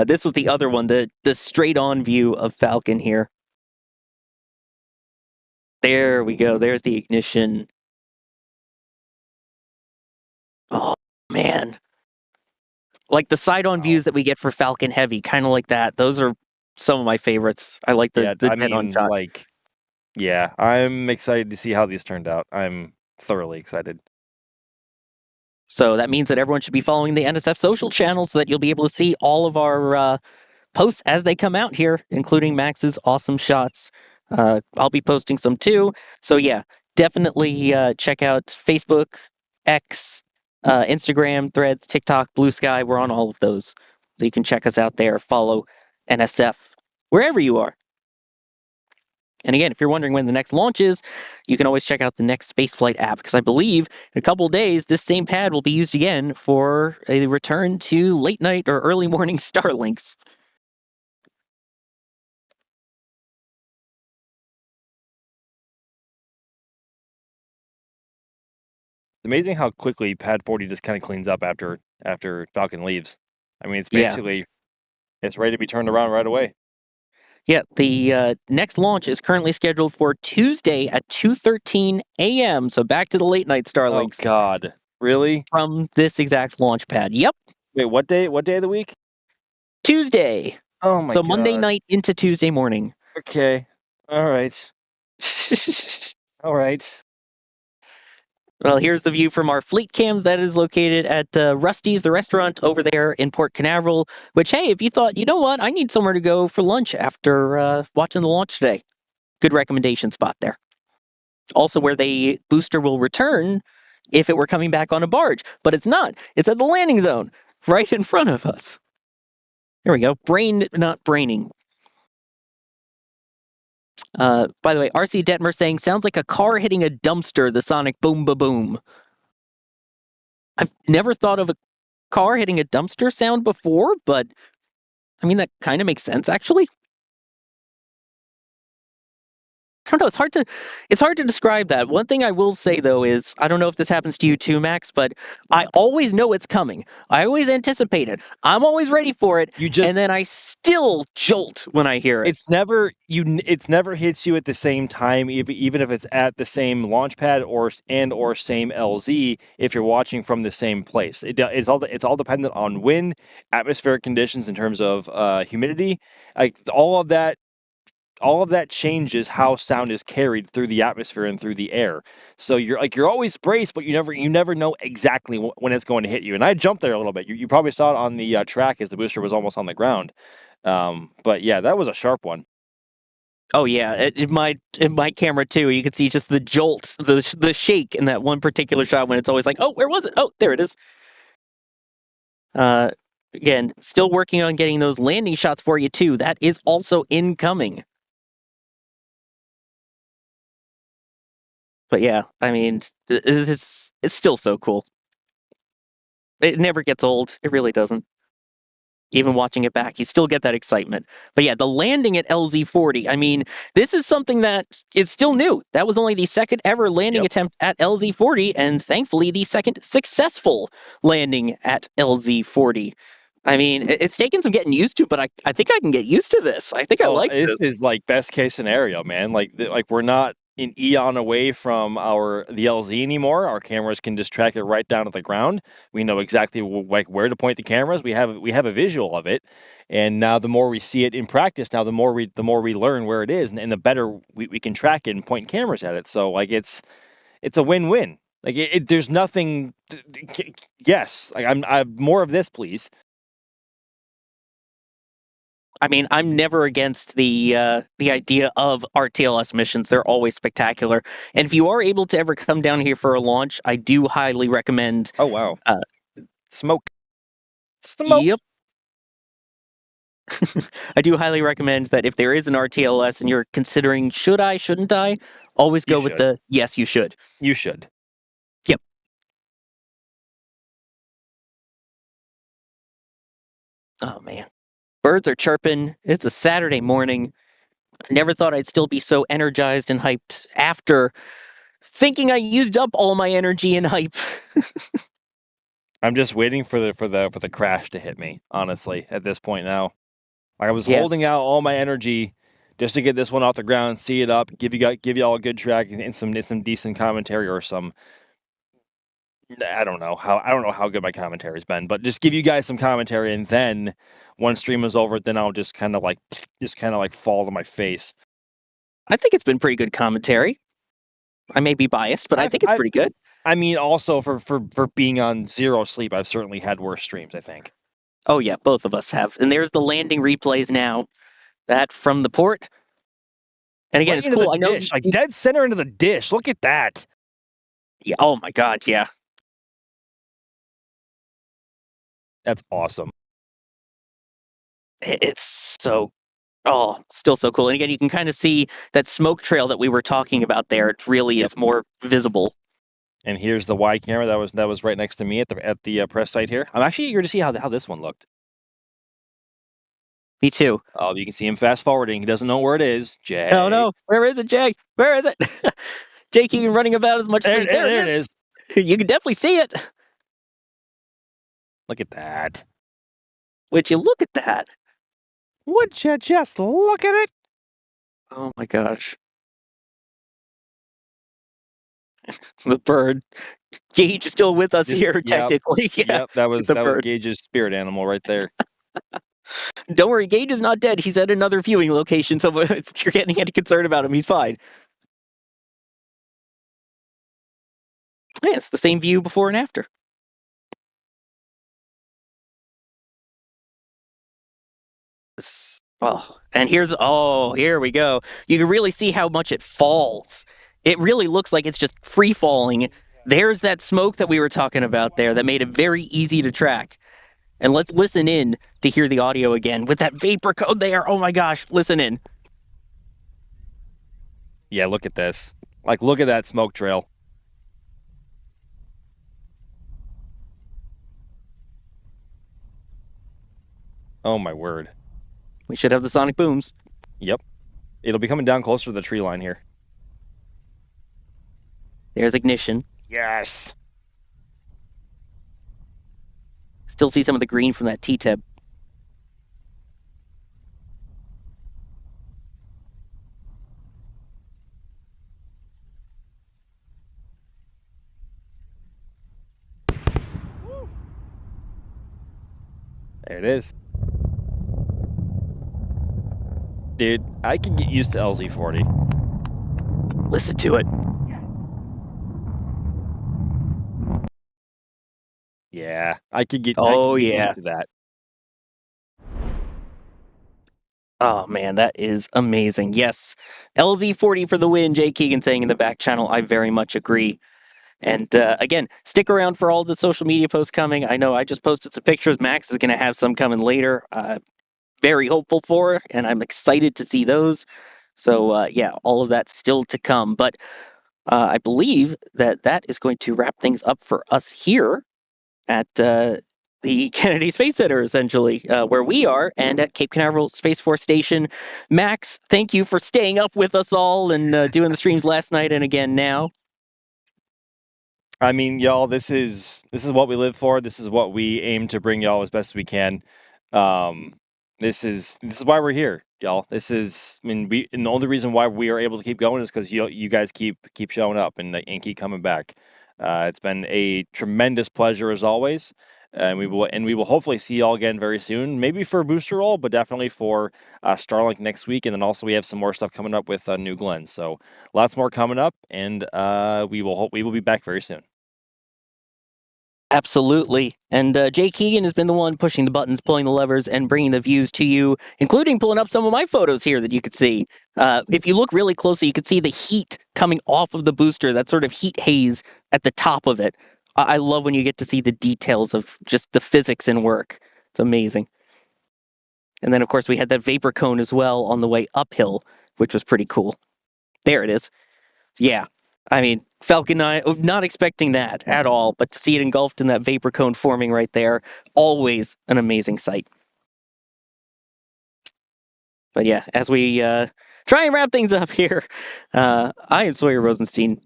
I: this was the other one, the straight-on view of Falcon here. There we go. There's the ignition. Oh, man. Like the side-on views that we get for Falcon Heavy, kind of like that. Those are some of my favorites. I like the head-on shot.
H: Yeah, I'm excited to see how these turned out. I'm thoroughly excited.
I: So that means that everyone should be following the NSF social channels so that you'll be able to see all of our posts as they come out here, including Max's awesome shots. I'll be posting some too. So yeah, definitely check out Facebook, X, Instagram, Threads, TikTok, Blue Sky. We're on all of those. So you can check us out there, follow NSF, wherever you are. And again, if you're wondering when the next launch is, you can always check out the next spaceflight app, because I believe in a couple of days, this same pad will be used again for a return to late night or early morning Starlinks.
H: It's amazing how quickly Pad 40 just kind of cleans up after Falcon leaves. I mean, it's basically it's ready to be turned around right away.
I: Yeah, the next launch is currently scheduled for Tuesday at 2:13 a.m. So back to the late night Starlinks.
H: Oh God, really?
I: From this exact launch pad. Yep.
H: Wait, what day? What day of the week?
I: Tuesday.
H: Oh my God.
I: So Monday night into Tuesday morning.
H: Okay. All right. All right.
I: Well, here's the view from our fleet cams that is located at Rusty's, the restaurant over there in Port Canaveral, which, hey, if you thought, you know what, I need somewhere to go for lunch after watching the launch today, good recommendation spot there. Also where the booster will return if it were coming back on a barge, but it's not. It's at the landing zone right in front of us. There we go. Brain not braining. By the way, RC Detmer saying, sounds like a car hitting a dumpster, the sonic boom ba boom. I've never thought of a car hitting a dumpster sound before, but I mean, that kind of makes sense, actually. I don't know, it's hard to describe that. One thing I will say, though, is, I don't know if this happens to you too, Max, but I always know it's coming. I always anticipate it. I'm always ready for it, and then I still jolt when I hear it.
H: It's never hits you at the same time, even if it's at the same launch pad or same LZ. If you're watching from the same place, it's all dependent on wind, atmospheric conditions in terms of humidity, like all of that changes how sound is carried through the atmosphere and through the air. So you're always braced, but you never know exactly when it's going to hit you. And I jumped there a little bit. You probably saw it on the track as the booster was almost on the ground. But yeah, that was a sharp one.
I: Oh yeah, in my camera too, you can see just the jolt, the shake in that one particular shot when it's always like, oh, where was it? Oh, there it is. Again, still working on getting those landing shots for you too. That is also incoming. But yeah, I mean, it's still so cool. It never gets old. It really doesn't. Even watching it back, you still get that excitement. But yeah, the landing at LZ-40, I mean, this is something that is still new. That was only the second ever landing attempt at LZ-40, and thankfully the second successful landing at LZ-40. I mean, it's taken some getting used to, but I think I can get used to this. I think I like
H: this.
I: this.
H: Is like best case scenario, man. Like we're not an eon away from the LZ anymore. Our cameras can just track it right down to the ground. We know exactly like where to point the cameras. We have a visual of it, and now the more we see it in practice, now the more we learn where it is, and the better we can track it and point cameras at it. So like it's a win-win. Like there's nothing. Yes, like I'm more of this, please.
I: I mean, I'm never against the idea of RTLS missions. They're always spectacular. And if you are able to ever come down here for a launch, I do highly recommend.
H: Oh wow! Smoke.
I: Yep. I do highly recommend that if there is an RTLS and you're considering should I, shouldn't I, always go with the yes, you should.
H: You should.
I: Yep. Oh man. Birds are chirping. It's a Saturday morning. I never thought I'd still be so energized and hyped after thinking I used up all my energy and hype.
H: I'm just waiting for the crash to hit me, honestly, at this point now. Like I was holding out all my energy just to get this one off the ground, see it up, give you all a good track and some decent commentary or some I don't know how good my commentary's been, but just give you guys some commentary, and then once stream is over, then I'll just kind of like fall to my face.
I: I think it's been pretty good commentary. I may be biased, but I think it's pretty good.
H: I mean, also for being on zero sleep, I've certainly had worse streams, I think.
I: Oh yeah, both of us have. And there's the landing replays now. That from the port. And again,
H: right
I: it's cool. I know
H: dish, like dead center into the dish. Look at that.
I: Yeah. Oh my God. Yeah.
H: That's awesome.
I: It's so, still so cool. And again, you can kind of see that smoke trail that we were talking about there. It really is more visible.
H: And here's the wide camera that was right next to me at the press site here. I'm actually eager to see how this one looked.
I: Me too.
H: Oh, you can see him fast forwarding. He doesn't know where it is. Jay.
I: Oh no, where is it, Jay? Where is it? Jake Egan running about as much as
H: there it is.
I: You can definitely see it.
H: Look at that.
I: Would you look at that?
H: Would you just look at it?
I: Oh my gosh. The bird. Gage is still with us here, technically.
H: Yep, that was Gage's spirit animal right there.
I: Don't worry, Gage is not dead. He's at another viewing location, so if you're getting any concern about him, he's fine. Yeah, it's the same view before and after. And here we go. You can really see how much it falls. It really looks like it's just free falling. There's that smoke that we were talking about there that made it very easy to track. And let's listen in to hear the audio again with that vapor code there. Oh my gosh, listen in.
H: Yeah, look at this. Like, look at that smoke trail. Oh my word.
I: We should have the sonic booms.
H: Yep. It'll be coming down closer to the tree line here.
I: There's ignition.
H: Yes.
I: Still see some of the green from that T-teb.
H: There it is. Dude, I can get used to LZ-40.
I: Listen to it.
H: Yeah, I could get
I: yeah.
H: used to that.
I: Oh man, that is amazing. Yes, LZ-40 for the win. Jay Keegan saying in the back channel, I very much agree. And again, stick around for all the social media posts coming. I know I just posted some pictures. Max is going to have some coming later. Very hopeful for, and I'm excited to see those. So yeah, all of that still to come. But I believe that is going to wrap things up for us here at the Kennedy Space Center, essentially, where we are, and at Cape Canaveral Space Force Station. Max, thank you for staying up with us all and doing the streams last night and again now.
H: I mean, y'all, this is what we live for. This is what we aim to bring y'all as best as we can. This is why we're here, y'all. And the only reason why we are able to keep going is because you guys keep showing up and keep coming back. It's been a tremendous pleasure as always, and we will hopefully see y'all again very soon. Maybe for a booster roll, but definitely for Starlink next week, and then also we have some more stuff coming up with New Glenn. So lots more coming up, and we will be back very soon.
I: Absolutely. And Jay Keegan has been the one pushing the buttons, pulling the levers, and bringing the views to you, including pulling up some of my photos here that you could see. If you look really closely, you could see the heat coming off of the booster, that sort of heat haze at the top of it. I love when you get to see the details of just the physics in work. It's amazing. And then, of course, we had that vapor cone as well on the way uphill, which was pretty cool. There it is. Yeah. I mean, Falcon 9, not expecting that at all, but to see it engulfed in that vapor cone forming right there, always an amazing sight. But yeah, as we try and wrap things up here, I am Sawyer Rosenstein.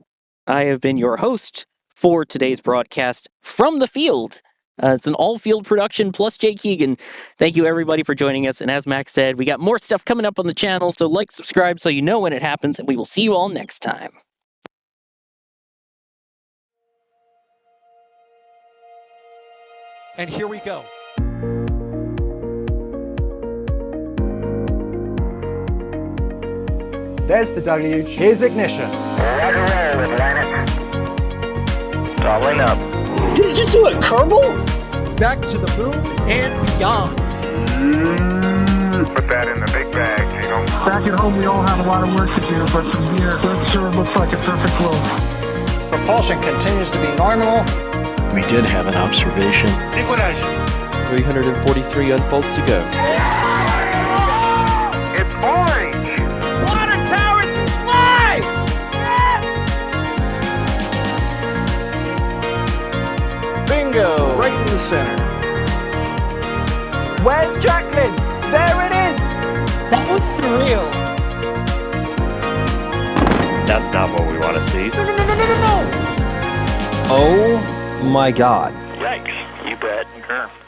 I: I have been your host for today's broadcast from the field. It's an all-field production plus Jay Keegan. Thank you, everybody, for joining us. And as Max said, we got more stuff coming up on the channel, so like, subscribe so you know when it happens, and we will see you all next time.
A: And here we go.
B: There's the deluge. Here's ignition.
C: Doubling up.
D: Did it just do a Kerbal?
A: Back to the moon and beyond.
E: Put that in the big bag, you know. Back at home, we all have a lot of work to do, but from here, that sure looks like a perfect world.
F: Propulsion continues to be normal.
G: We did have an observation. 343 unfolds to go.
E: It's orange!
D: Water towers can fly!
G: Bingo! Right in the center.
F: Where's Jacqueline? There it is!
D: That was surreal.
H: That's not what we want to see.
D: No.
F: Oh my God.
C: Yikes, you bet.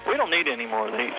C: We don't need any more of these.